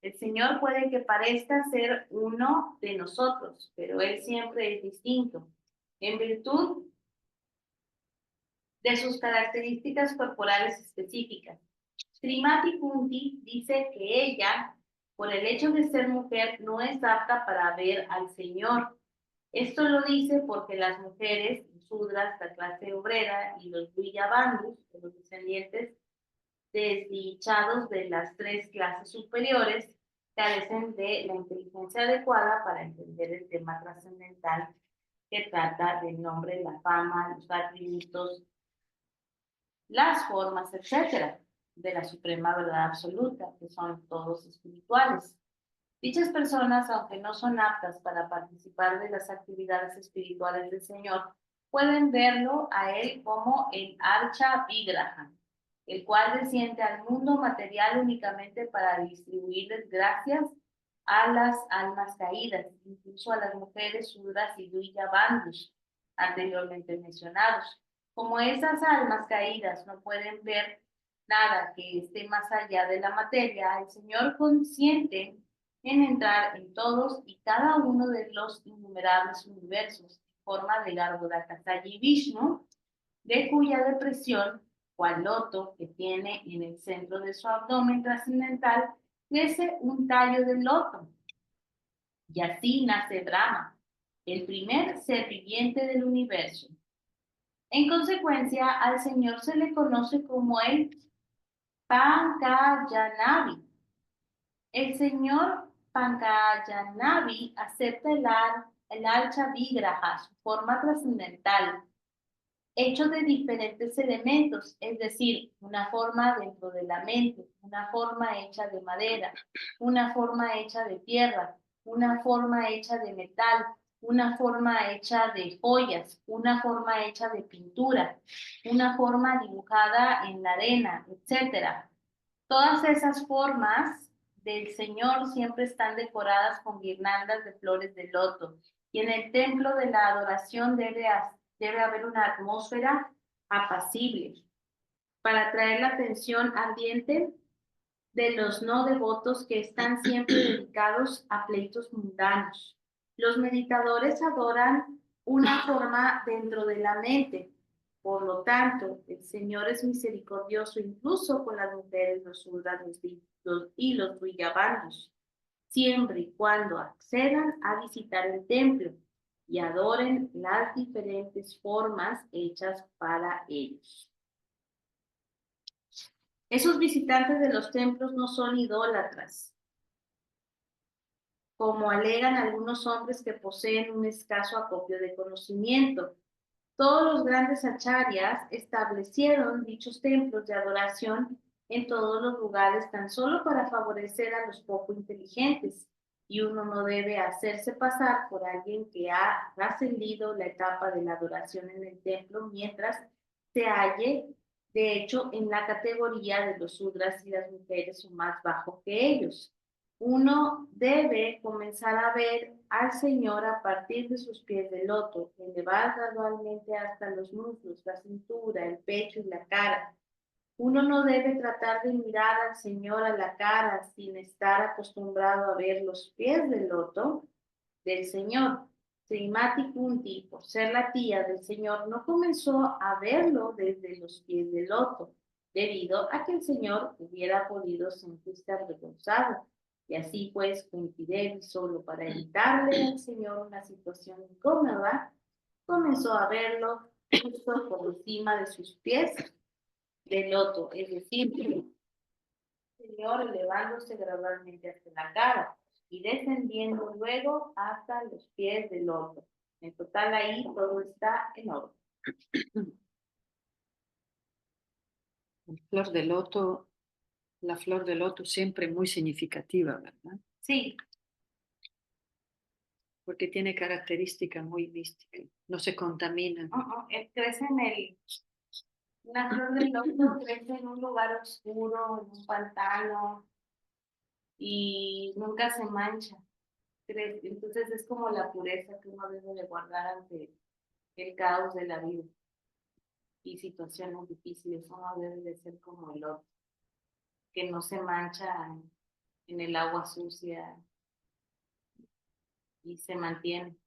El Señor puede que parezca ser uno de nosotros, pero Él siempre es distinto, en virtud de sus características corporales específicas. Srimati Kunti dice que ella, por el hecho de ser mujer, no es apta para ver al Señor. Esto lo dice porque las mujeres, los Sudras, la clase obrera, y los Vijayabandhus, los descendientes desdichados de las tres clases superiores, carecen de la inteligencia adecuada para entender el tema trascendental que trata del nombre, la fama, los atributos, las formas, etcétera, de la suprema verdad absoluta, que son todos espirituales. Dichas personas, aunque no son aptas para participar de las actividades espirituales del Señor, pueden verlo a Él como el Archa Vigraha, el cual desciende al mundo material únicamente para distribuirles gracias a las almas caídas, incluso a las mujeres Sudras y Duya Bandhus, anteriormente mencionados. Como esas almas caídas no pueden ver nada que esté más allá de la materia, el Señor consiente en entrar en todos y cada uno de los innumerables universos, en forma de Garbhodakasaya Vishnu, de cuya depresión, cual loto que tiene en el centro de su abdomen trascendental, crece un tallo de loto. Y así nace Brahma, el primer ser viviente del universo. En consecuencia, al Señor se le conoce como el Pankajanavi. El Señor Pankajanavi acepta el Archa Vigraha, su forma trascendental, hecho de diferentes elementos, es decir, una forma dentro de la mente, una forma hecha de madera, una forma hecha de tierra, una forma hecha de metal, una forma hecha de joyas, una forma hecha de pintura, una forma dibujada en la arena, etc. Todas esas formas del Señor siempre están decoradas con guirnaldas de flores de loto. Y en el templo de la adoración debe haber una atmósfera apacible para atraer la atención ardiente de los no devotos que están siempre dedicados a pleitos mundanos. Los meditadores adoran una forma dentro de la mente. Por lo tanto, el Señor es misericordioso incluso con las mujeres, los soldados y los villabanos, siempre y cuando accedan a visitar el templo y adoren las diferentes formas hechas para ellos. Esos visitantes de los templos no son idólatras, como alegan algunos hombres que poseen un escaso acopio de conocimiento. Todos los grandes acharyas establecieron dichos templos de adoración en todos los lugares tan solo para favorecer a los poco inteligentes, y uno no debe hacerse pasar por alguien que ha trascendido la etapa de la adoración en el templo mientras se halle, de hecho, en la categoría de los sudras y las mujeres o más bajo que ellos. Uno debe comenzar a ver al Señor a partir de sus pies de loto, elevar gradualmente hasta los muslos, la cintura, el pecho y la cara. Uno no debe tratar de mirar al Señor a la cara sin estar acostumbrado a ver los pies de loto del Señor. Srimati Kunti, por ser la tía del Señor, no comenzó a verlo desde los pies de loto, debido a que el Señor hubiera podido sentirse avergonzado. Y así pues, Kunti Devi, solo para evitarle al Señor una situación incómoda, comenzó a verlo justo por encima de sus pies de loto, es decir, el Señor elevándose gradualmente hasta la cara y descendiendo luego hasta los pies del loto. En total ahí todo está en orden. La flor de loto siempre muy significativa, ¿verdad? Sí, Porque tiene características muy místicas, no se contamina. crece en una flor de loto crece en un lugar oscuro, en un pantano y nunca se mancha. Entonces es como la pureza que uno debe de guardar ante el caos de la vida y situaciones difíciles. Uno debe de ser como el otro, que no se mancha en el agua sucia y se mantiene.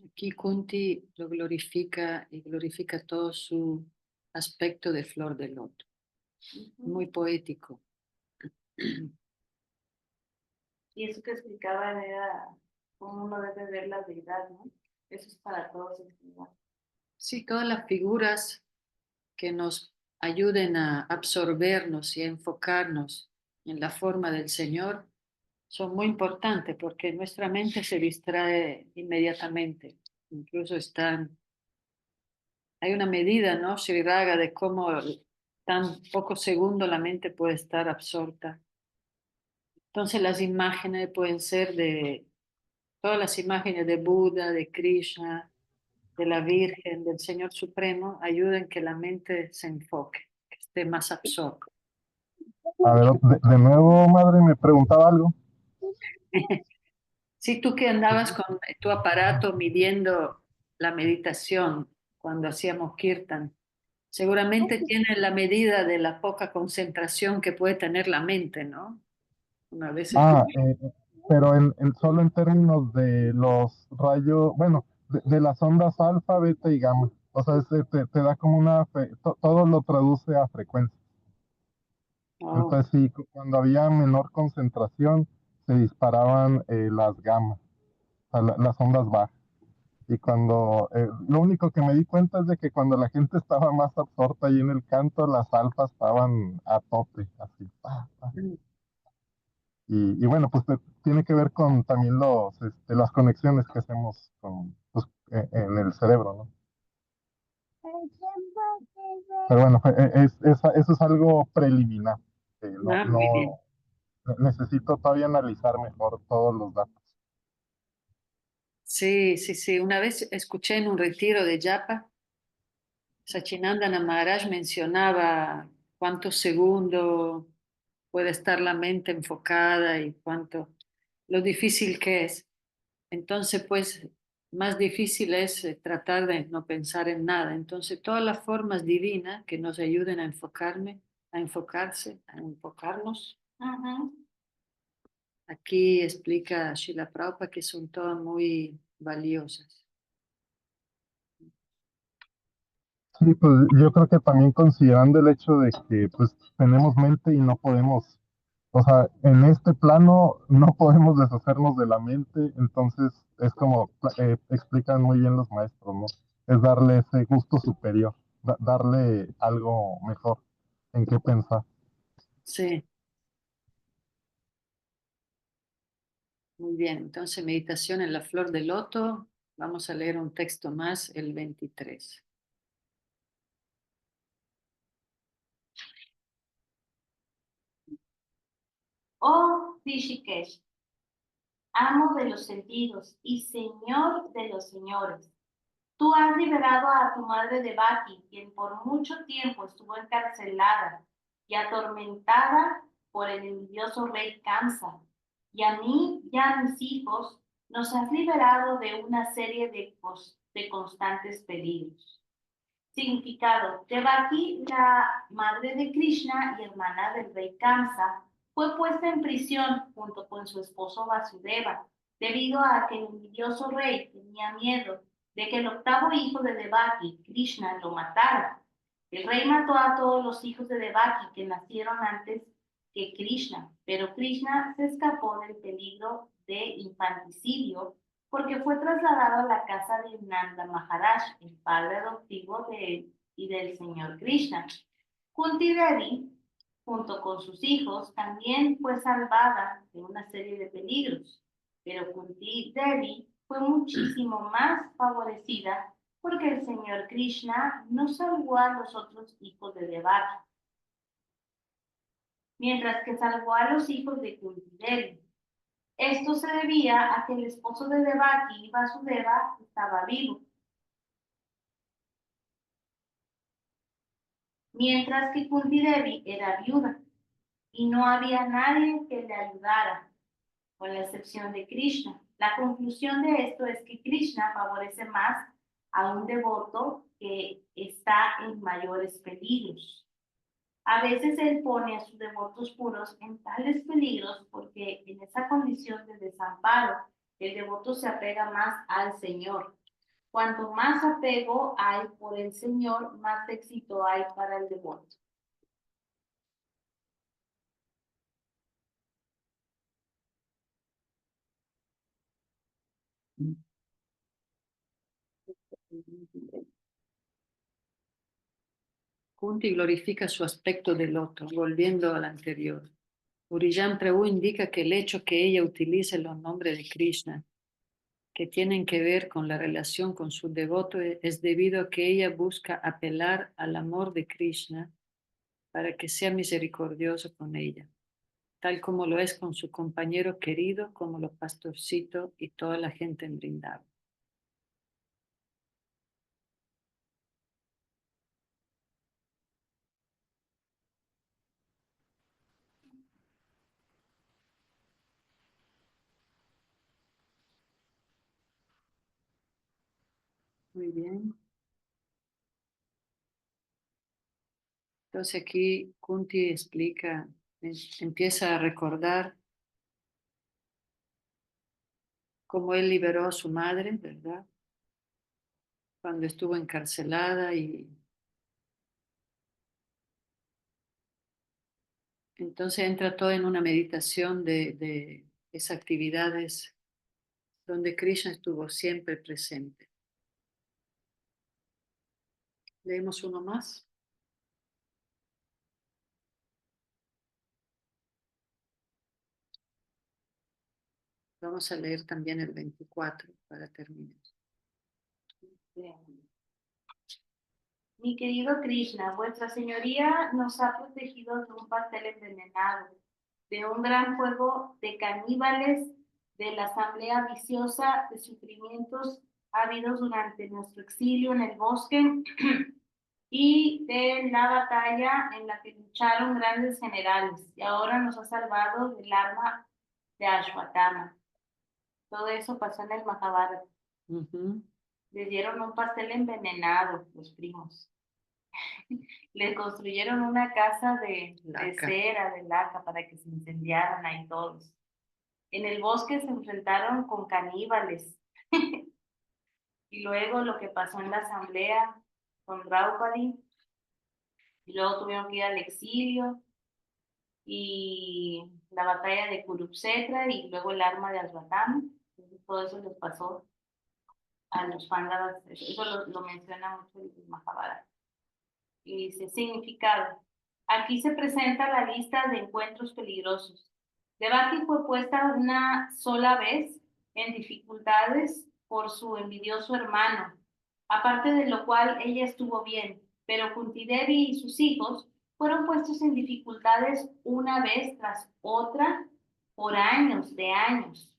Aquí Kunti lo glorifica y glorifica todo su aspecto de flor de loto, muy poético. Y eso que explicaba era cómo uno debe ver la deidad, ¿no? Eso es para todos en general. Sí, todas las figuras que nos ayuden a absorbernos y a enfocarnos en la forma del Señor son muy importantes porque nuestra mente se distrae inmediatamente. Incluso hay una medida, ¿no? Sri Raga, de cómo tan pocos segundos la mente puede estar absorta. Entonces las imágenes pueden ser todas las imágenes de Buda, de Krishna, de la Virgen, del Señor Supremo, ayuden que la mente se enfoque, que esté más absorta. A ver, de nuevo, madre, me preguntaba algo. Si tú que andabas con tu aparato midiendo la meditación cuando hacíamos kirtan, seguramente tienes la medida de la poca concentración que puede tener la mente, ¿no? Una vez Ah, pero solo en términos de los rayos, bueno, de las ondas alfa, beta y gamma. O sea, te da como todo lo traduce a frecuencia. Oh, Entonces, sí, cuando había menor concentración, se disparaban las gamas, o sea, las ondas bajas. Y lo único que me di cuenta es de que cuando la gente estaba más absorta ahí en el canto, las alfas estaban a tope, así. Pa, pa. Y bueno, pues tiene que ver con también las conexiones que hacemos con, pues, en el cerebro, ¿no? Pero bueno, eso es algo preliminar. No, Ah, muy bien. no necesito todavía analizar mejor todos los datos. Sí, sí, sí. Una vez escuché en un retiro de Yapa, Sachinandana Maharaj mencionaba cuántos segundos puede estar la mente enfocada y lo difícil que es. Entonces, pues, más difícil es tratar de no pensar en nada. Entonces, todas las formas divinas que nos ayuden a enfocarnos. Ujú. Aquí explica Srila Prabhupada que son todas muy valiosas. Sí, pues yo creo que también considerando el hecho de que pues tenemos mente y no podemos, o sea, en este plano no podemos deshacernos de la mente, entonces es como explican muy bien los maestros, ¿no? Es darle ese gusto superior, darle algo mejor en qué pensar. Sí, muy bien. Entonces, meditación en la flor de loto. Vamos a leer un texto más, el 23. Oh Rishikesh, amo de los sentidos y señor de los señores. Tú has liberado a tu madre Devaki, quien por mucho tiempo estuvo encarcelada y atormentada por el envidioso rey Kamsa. Y a mí y a mis hijos nos has liberado de una serie de constantes peligros. Significado: Devaki, la madre de Krishna y hermana del rey Kamsa, fue puesta en prisión junto con su esposo Vasudeva, debido a que el envidioso rey tenía miedo de que el octavo hijo de Devaki, Krishna, lo matara. El rey mató a todos los hijos de Devaki que nacieron antes que Krishna, pero Krishna se escapó del peligro de infanticidio porque fue trasladado a la casa de Nanda Maharaj, el padre adoptivo de él y del señor Krishna. Kunti Devi, junto con sus hijos, también fue salvada de una serie de peligros, pero Kunti Devi fue muchísimo más favorecida porque el señor Krishna no salvó a los otros hijos de Devaki, mientras que salvó a los hijos de Kunti Devi. Esto se debía a que el esposo de Devaki, Vasudeva, estaba vivo, mientras que Kunti Devi era viuda y no había nadie que le ayudara, con la excepción de Krishna. La conclusión de esto es que Krishna favorece más a un devoto que está en mayores peligros. A veces él pone a sus devotos puros en tales peligros porque en esa condición de desamparo el devoto se apega más al Señor. Cuanto más apego hay por el Señor, más éxito hay para el devoto. Kunti glorifica su aspecto de loto, volviendo al anterior. Urijan Prabhu indica que el hecho que ella utilice los nombres de Krishna, que tienen que ver con la relación con su devoto, es debido a que ella busca apelar al amor de Krishna para que sea misericordioso con ella, tal como lo es con su compañero querido, como los pastorcitos y toda la gente en Vrindavan. Muy bien. Entonces aquí Kunti explica, empieza a recordar cómo él liberó a su madre, ¿verdad? Cuando estuvo encarcelada y entonces entra todo en una meditación de esas actividades donde Krishna estuvo siempre presente. Leemos uno más. Vamos a leer también el 24 para terminar. Mi querido Krishna, vuestra señoría nos ha protegido de un pastel envenenado, de un gran fuego de caníbales, de la asamblea viciosa, de sufrimientos habidos durante nuestro exilio en el bosque y de la batalla en la que lucharon grandes generales. Y ahora nos ha salvado del arma de Ashwatthama. Todo eso pasó en el Mahabharata. Ujú. Le dieron un pastel envenenado, los primos. Le construyeron una casa de Laca. cera, de laca, para que se incendiaran ahí todos. En el bosque se enfrentaron con caníbales. Y luego lo que pasó en la asamblea con Draupadi. Y luego tuvieron que ir al exilio. Y la batalla de Kurukshetra y luego el arma de Ashwatthama. Todo eso les pasó a los Pándavas. Eso lo menciona mucho el Mahabharata. Y dice, significado. Aquí se presenta la lista de encuentros peligrosos. Devaki fue puesta una sola vez en dificultades por su envidioso hermano, aparte de lo cual ella estuvo bien, pero Kuntidevi y sus hijos fueron puestos en dificultades una vez tras otra por años de años.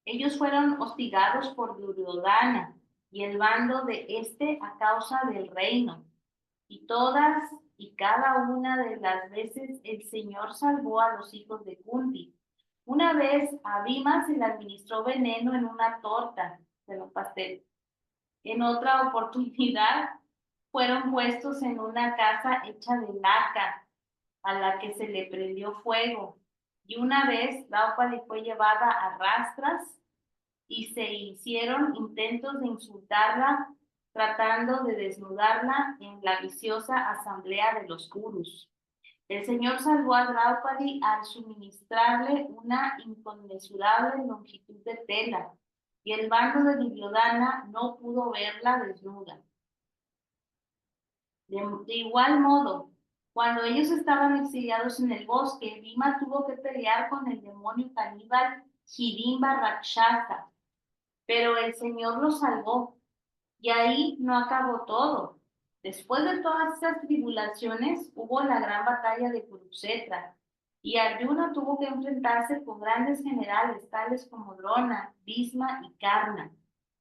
Ellos fueron hostigados por Duryodhana y el bando de este a causa del reino. Y todas y cada una de las veces el Señor salvó a los hijos de Kunti. Una vez a Bhima se le administró veneno en una torta de un pastel. En otra oportunidad fueron puestos en una casa hecha de laca a la que se le prendió fuego. Y una vez Draupadi fue llevada a rastras y se hicieron intentos de insultarla tratando de desnudarla en la viciosa asamblea de los Kurus. El Señor salvó a Draupadi al suministrarle una inconmensurable longitud de tela, y el bando de Duryodhana no pudo verla desnuda. De igual modo, cuando ellos estaban exiliados en el bosque, Bhima tuvo que pelear con el demonio caníbal Hidimba Rakshasa, pero el Señor lo salvó. Y ahí no acabó todo. Después de todas esas tribulaciones, hubo la gran batalla de Kurukshetra, y Arjuna tuvo que enfrentarse con grandes generales, tales como Drona, Bhisma y Karna,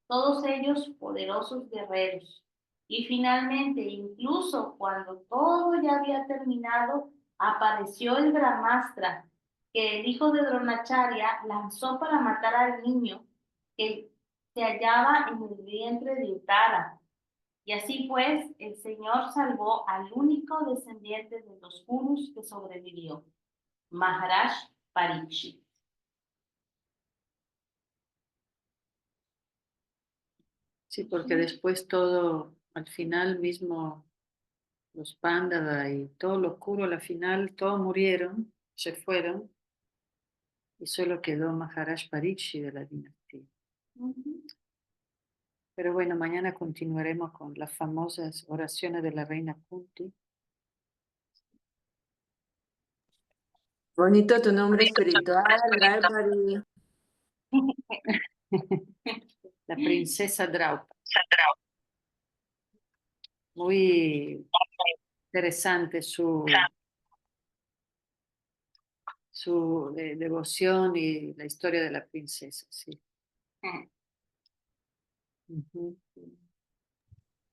todos ellos poderosos guerreros. Y finalmente, incluso cuando todo ya había terminado, apareció el Brahmastra, que el hijo de Dronacharya lanzó para matar al niño que se hallaba en el vientre de Uttara. Y así pues, el Señor salvó al único descendiente de los Kurus que sobrevivió, Maharaj Parikshit. Sí, porque después todo, al final mismo, los Pándava y todo lo oscuro, al final todos murieron, se fueron, y solo quedó Maharaj Parikshit de la dinastía. Pero bueno, mañana continuaremos con las famosas oraciones de la reina Kunti. Bonito tu nombre espiritual, Draupadi. La princesa Draupadi. Muy interesante su devoción y la historia de la princesa, sí. Ujú.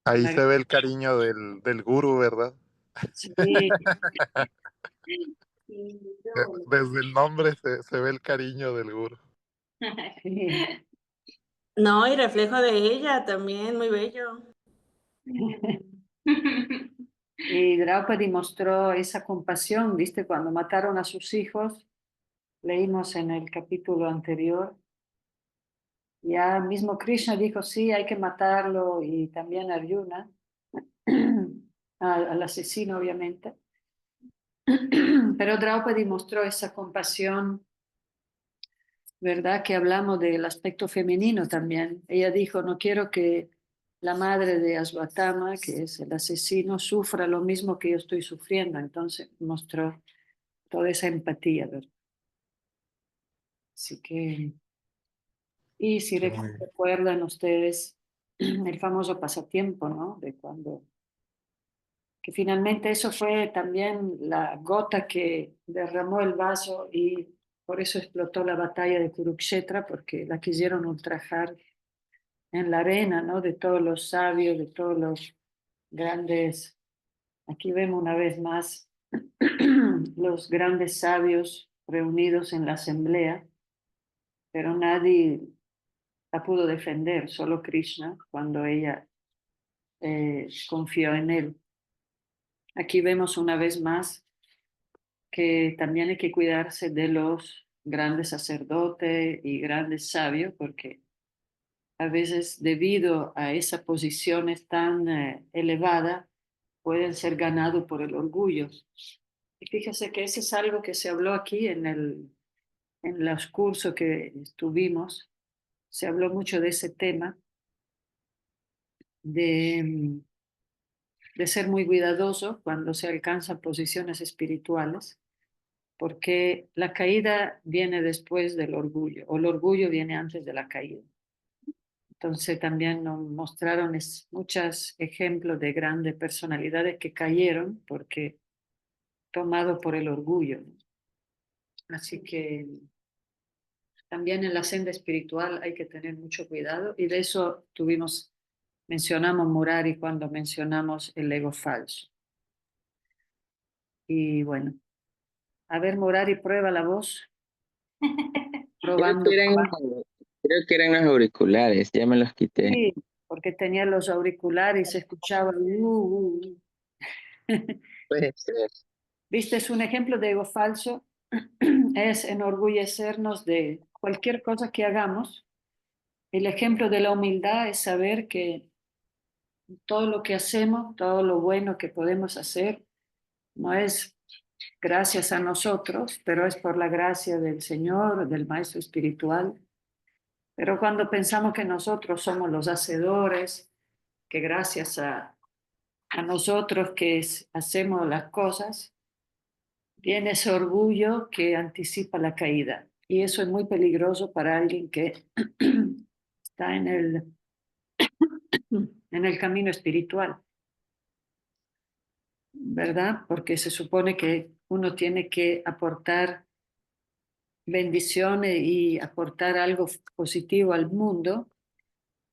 Ahí La- se ve el cariño del gurú, ¿verdad? Sí, Desde el nombre se ve el cariño del gurú. No, y reflejo de ella también, muy bello. Y Draupadi mostró esa compasión, ¿viste? Cuando mataron a sus hijos, leímos en el capítulo anterior, ya mismo Krishna dijo, sí, hay que matarlo, y también Arjuna, al asesino, obviamente. Pero Draupadi mostró esa compasión, ¿verdad? Que hablamos del aspecto femenino también. Ella dijo, no quiero que la madre de Ashwatthama, que es el asesino, sufra lo mismo que yo estoy sufriendo. Entonces mostró toda esa empatía, ¿verdad? Así que, y si Sí, muy bien. recuerdan ustedes el famoso pasatiempo, ¿no? De cuando que finalmente eso fue también la gota que derramó el vaso y por eso explotó la batalla de Kurukshetra, porque la quisieron ultrajar en la arena, ¿no? De todos los sabios, de todos los grandes. Aquí vemos una vez más los grandes sabios reunidos en la asamblea, pero nadie la pudo defender, solo Krishna, cuando ella confió en él. Aquí vemos una vez más que también hay que cuidarse de los grandes sacerdotes y grandes sabios, porque a veces debido a esa posición tan elevada, pueden ser ganados por el orgullo. Y fíjese que ese es algo que se habló aquí en los cursos que estuvimos, se habló mucho de ese tema, de, de ser muy cuidadoso cuando se alcanzan posiciones espirituales, porque la caída viene después del orgullo, o el orgullo viene antes de la caída. Entonces también nos mostraron muchos ejemplos de grandes personalidades que cayeron porque tomado por el orgullo, ¿no? Así que también en la senda espiritual hay que tener mucho cuidado y de eso mencionamos Murari cuando mencionamos el ego falso. Y bueno, a ver Murari, prueba la voz, Creo probando, que eran, probando. creo que eran los auriculares, ya me los quité. Sí, porque tenía los auriculares y se escuchaba. Puede ser. ¿Viste? Es un ejemplo de ego falso. Es enorgullecernos de cualquier cosa que hagamos. El ejemplo de la humildad es saber que todo lo que hacemos, todo lo bueno que podemos hacer, no es gracias a nosotros, pero es por la gracia del Señor, del Maestro Espiritual. Pero cuando pensamos que nosotros somos los hacedores, que gracias a nosotros hacemos las cosas, viene ese orgullo que anticipa la caída. Y eso es muy peligroso para alguien que está en el camino espiritual, ¿verdad? Porque se supone que uno tiene que aportar bendiciones y aportar algo positivo al mundo.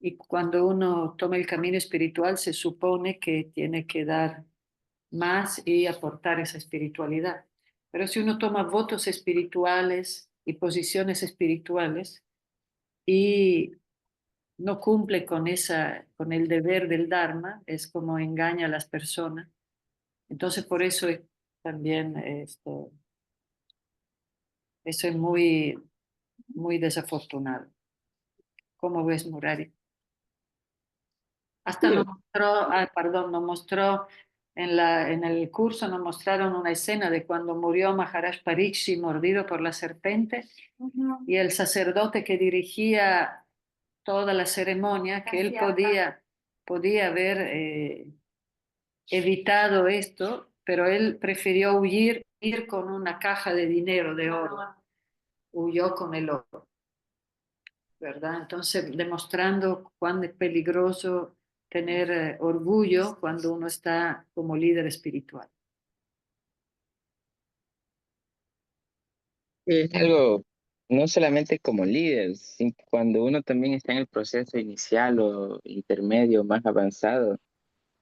Y cuando uno toma el camino espiritual, se supone que tiene que dar más y aportar esa espiritualidad. Pero si uno toma votos espirituales y posiciones espirituales y no cumple con el deber del Dharma, es como engaña a las personas. Entonces, por eso también eso es muy, muy desafortunado. ¿Cómo ves, Murari? Hasta Sí, nos mostró en el curso, nos mostraron una escena de cuando murió Maharaj Pariksit mordido por la serpiente y el sacerdote que dirigía toda la ceremonia, que él podía haber evitado esto, pero él prefirió ir con una caja de dinero de oro, huyó con el oro, ¿verdad? Entonces, demostrando cuán es peligroso tener orgullo cuando uno está como líder espiritual. es algo, no solamente como líder, cuando uno también está en el proceso inicial o intermedio más avanzado,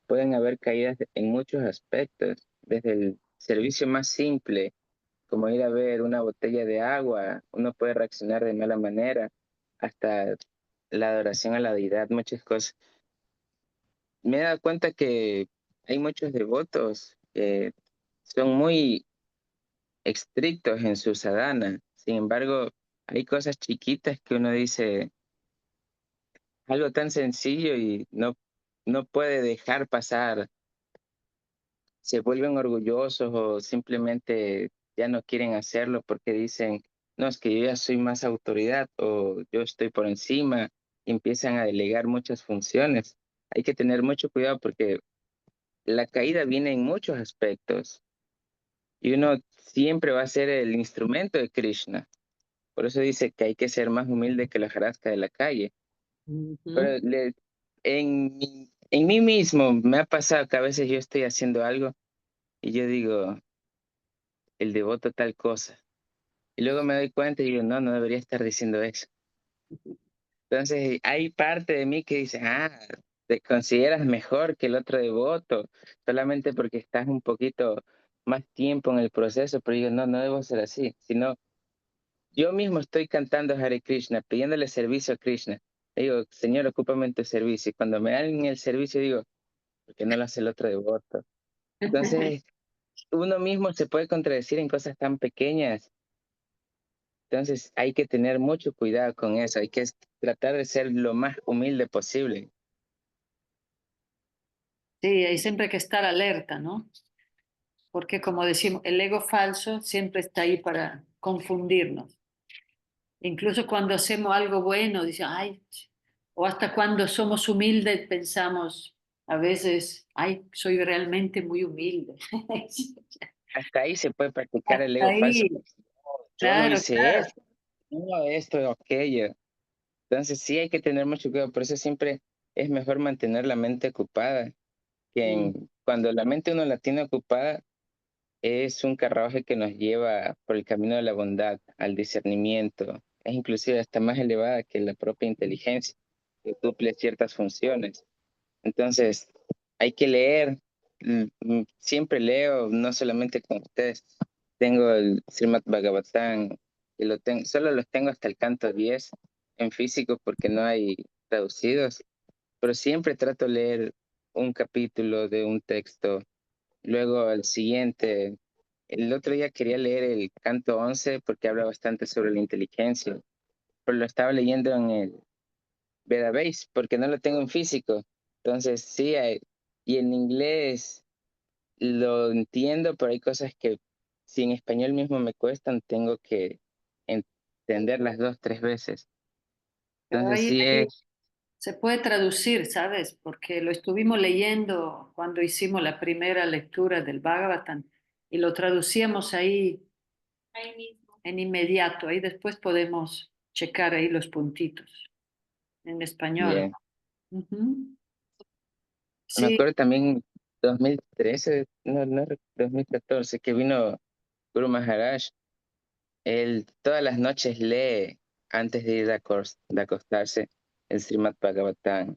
pueden haber caídas en muchos aspectos, desde el servicio más simple, como ir a ver una botella de agua, uno puede reaccionar de mala manera, hasta la adoración a la deidad, muchas cosas. Me he dado cuenta que hay muchos devotos que son muy estrictos en su sadhana. Sin embargo, hay cosas chiquitas que uno dice, algo tan sencillo y no puede dejar pasar. Se vuelven orgullosos o simplemente ya no quieren hacerlo porque dicen, no, es que yo ya soy más autoridad o yo estoy por encima y empiezan a delegar muchas funciones. Hay que tener mucho cuidado porque la caída viene en muchos aspectos y uno siempre va a ser el instrumento de Krishna. Por eso dice que hay que ser más humilde que la jarasca de la calle. Ujú. Pero en mi en mí mismo me ha pasado que a veces yo estoy haciendo algo y yo digo, el devoto tal cosa. Y luego me doy cuenta y digo, no, no debería estar diciendo eso. Entonces, hay parte de mí que dice, te consideras mejor que el otro devoto, solamente porque estás un poquito más tiempo en el proceso, pero digo, no, no debo ser así, sino yo mismo estoy cantando Hare Krishna, pidiéndole servicio a Krishna. Le digo, Señor, ocúpame en tu servicio. Y cuando me dan en el servicio, digo, ¿por qué no lo hace el otro devoto? Entonces, uno mismo se puede contradecir en cosas tan pequeñas. Entonces, hay que tener mucho cuidado con eso. Hay que tratar de ser lo más humilde posible. Sí, hay siempre que estar alerta, ¿no? Porque como decimos, el ego falso siempre está ahí para confundirnos. Incluso cuando hacemos algo bueno, dice, ay, o hasta cuando somos humildes pensamos a veces, ay, soy realmente muy humilde. Hasta ahí se puede practicar el Hasta ego falso. ahí, Yo no claro, hice claro. esto, no esto o aquello. Entonces sí hay que tener mucho cuidado. Por eso siempre es mejor mantener la mente ocupada. Mm. Cuando la mente uno la tiene ocupada, es un carruaje que nos lleva por el camino de la bondad, al discernimiento. Es inclusive hasta más elevada que la propia inteligencia, que cumple ciertas funciones. Entonces, hay que leer. Siempre leo, no solamente con ustedes. Tengo el Srimad Bhagavatam, y solo los tengo hasta el canto 10 en físico porque no hay traducidos, pero siempre trato de leer un capítulo de un texto, luego el siguiente. El otro día quería leer el canto 11 porque habla bastante sobre la inteligencia, pero lo estaba leyendo en el Vedabase porque no lo tengo en físico. Entonces, sí, y en inglés lo entiendo, pero hay cosas que si en español mismo me cuestan, tengo que entenderlas 2, 3 veces. Pero Entonces, ahí, sí ahí es se puede traducir, ¿sabes? Porque lo estuvimos leyendo cuando hicimos la primera lectura del Bhagavatam y lo traducíamos ahí Ahí mismo. en inmediato. Ahí después podemos checar ahí los puntitos en español. bien. Ujú. Me Sí, acuerdo también 2013, no, 2014, que vino Guru Maharaj. Él todas las noches lee antes de ir de acostarse el Srimad Bhagavatam.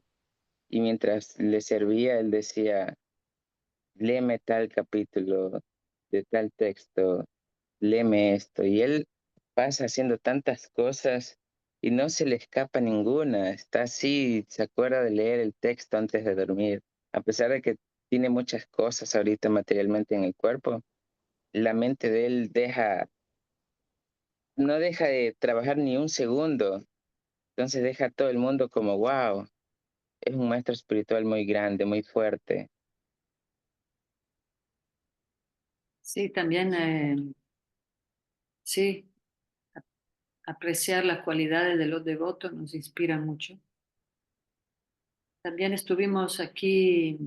Y mientras le servía, él decía, léeme tal capítulo de tal texto, léeme esto. Y él pasa haciendo tantas cosas y no se le escapa ninguna. Está así, se acuerda de leer el texto antes de dormir. A pesar de que tiene muchas cosas ahorita materialmente en el cuerpo, la mente de él no deja de trabajar ni un segundo. Entonces deja a todo el mundo como, wow, es un maestro espiritual muy grande, muy fuerte. sí, también, sí, apreciar las cualidades de los devotos nos inspira mucho. También estuvimos aquí,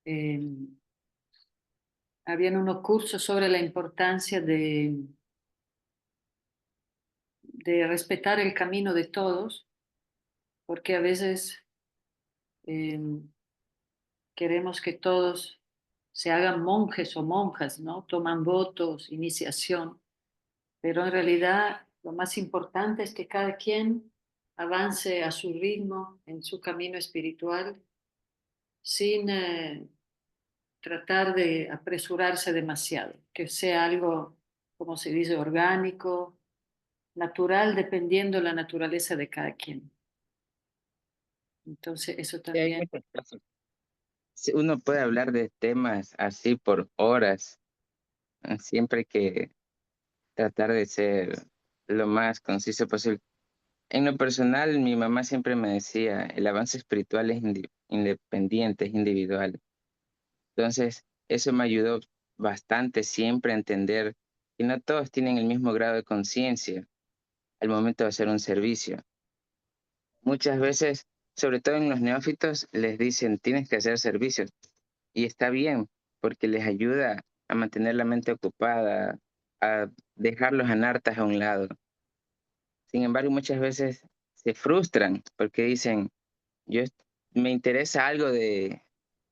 eh, habían unos cursos sobre la importancia de respetar el camino de todos, porque a veces eh, queremos que todos se hagan monjes o monjas, ¿no? Toman votos, iniciación, pero en realidad lo más importante es que cada quien avance a su ritmo en su camino espiritual sin tratar de apresurarse demasiado, que sea algo, como se dice, orgánico, natural, dependiendo de la naturaleza de cada quien. Entonces, eso Sí, hay también. muchas cosas. Sí, uno puede hablar de temas así por horas. Siempre hay que tratar de ser lo más conciso posible. En lo personal, mi mamá siempre me decía, el avance espiritual es independiente, es individual. Entonces, eso me ayudó bastante siempre a entender que no todos tienen el mismo grado de conciencia al momento de hacer un servicio. Muchas veces, sobre todo en los neófitos, les dicen, tienes que hacer servicios. Y está bien, porque les ayuda a mantener la mente ocupada, a dejar los anartas a un lado. Sin embargo, muchas veces se frustran porque dicen, yo me interesa algo de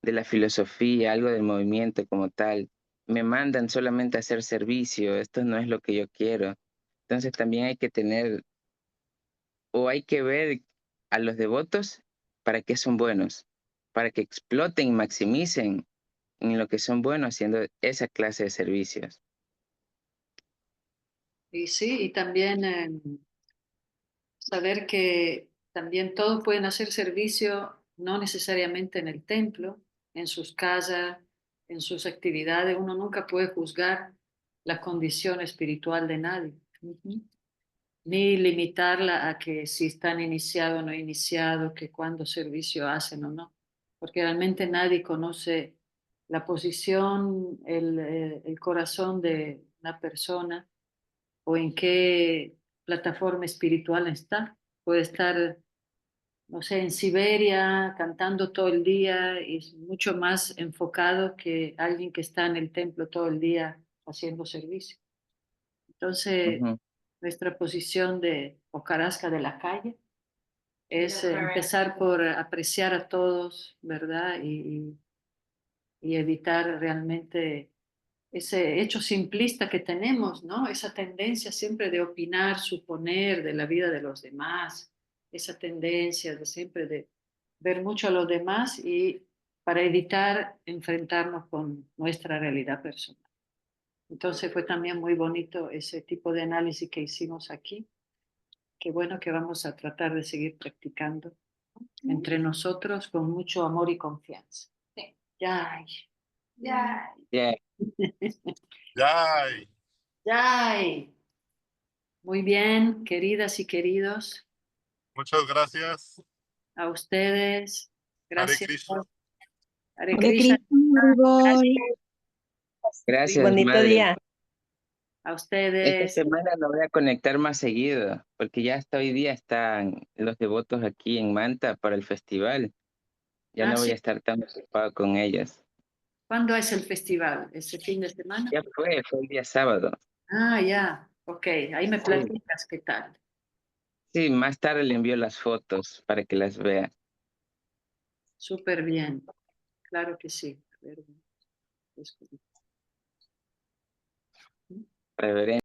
la filosofía, algo del movimiento como tal. Me mandan solamente a hacer servicio, esto no es lo que yo quiero. Entonces también hay que tener, o hay que ver a los devotos para qué son buenos, para que exploten y maximicen en lo que son buenos haciendo esa clase de servicios. Y sí, y también saber que también todos pueden hacer servicio, no necesariamente en el templo, en sus casas, en sus actividades. Uno nunca puede juzgar la condición espiritual de nadie. Ujú. Ni limitarla a que si están iniciados o no iniciados, que cuándo servicio hacen o no, porque realmente nadie conoce la posición, el corazón de una persona o en qué plataforma espiritual está. Puede estar, no sé, en Siberia cantando todo el día y es mucho más enfocado que alguien que está en el templo todo el día haciendo servicio. Entonces, Ujú. nuestra posición de hojarasca de la calle es empezar por apreciar a todos, ¿verdad? Y evitar realmente ese hecho simplista que tenemos, ¿no? Esa tendencia siempre de opinar, suponer de la vida de los demás, esa tendencia de siempre de ver mucho a los demás y para evitar enfrentarnos con nuestra realidad personal. Entonces fue también muy bonito ese tipo de análisis que hicimos aquí. Qué bueno que vamos a tratar de seguir practicando entre nosotros con mucho amor y confianza. Sí. Ya. Ya. Yeah. Yay. Ya. Muy bien, queridas y queridos, Muchas gracias. a ustedes. Hare Gracias. Krishna. Hare Hare Krishna. Krishna, Haribol. Gracias, Bonito madre. día. A Esta ustedes. semana lo voy a conectar más seguido, porque ya hasta hoy día están los devotos aquí en Manta para el festival. Ya no voy Sí. a estar tan ocupado con ellos. ¿Cuándo es el festival? ¿Ese fin de semana? Ya fue el día sábado. Ah, ya. Ok, ahí me Sí, platicas qué tal. sí, más tarde le envío las fotos para que las vea. Súper bien. Claro que sí. A ver, Reverendo.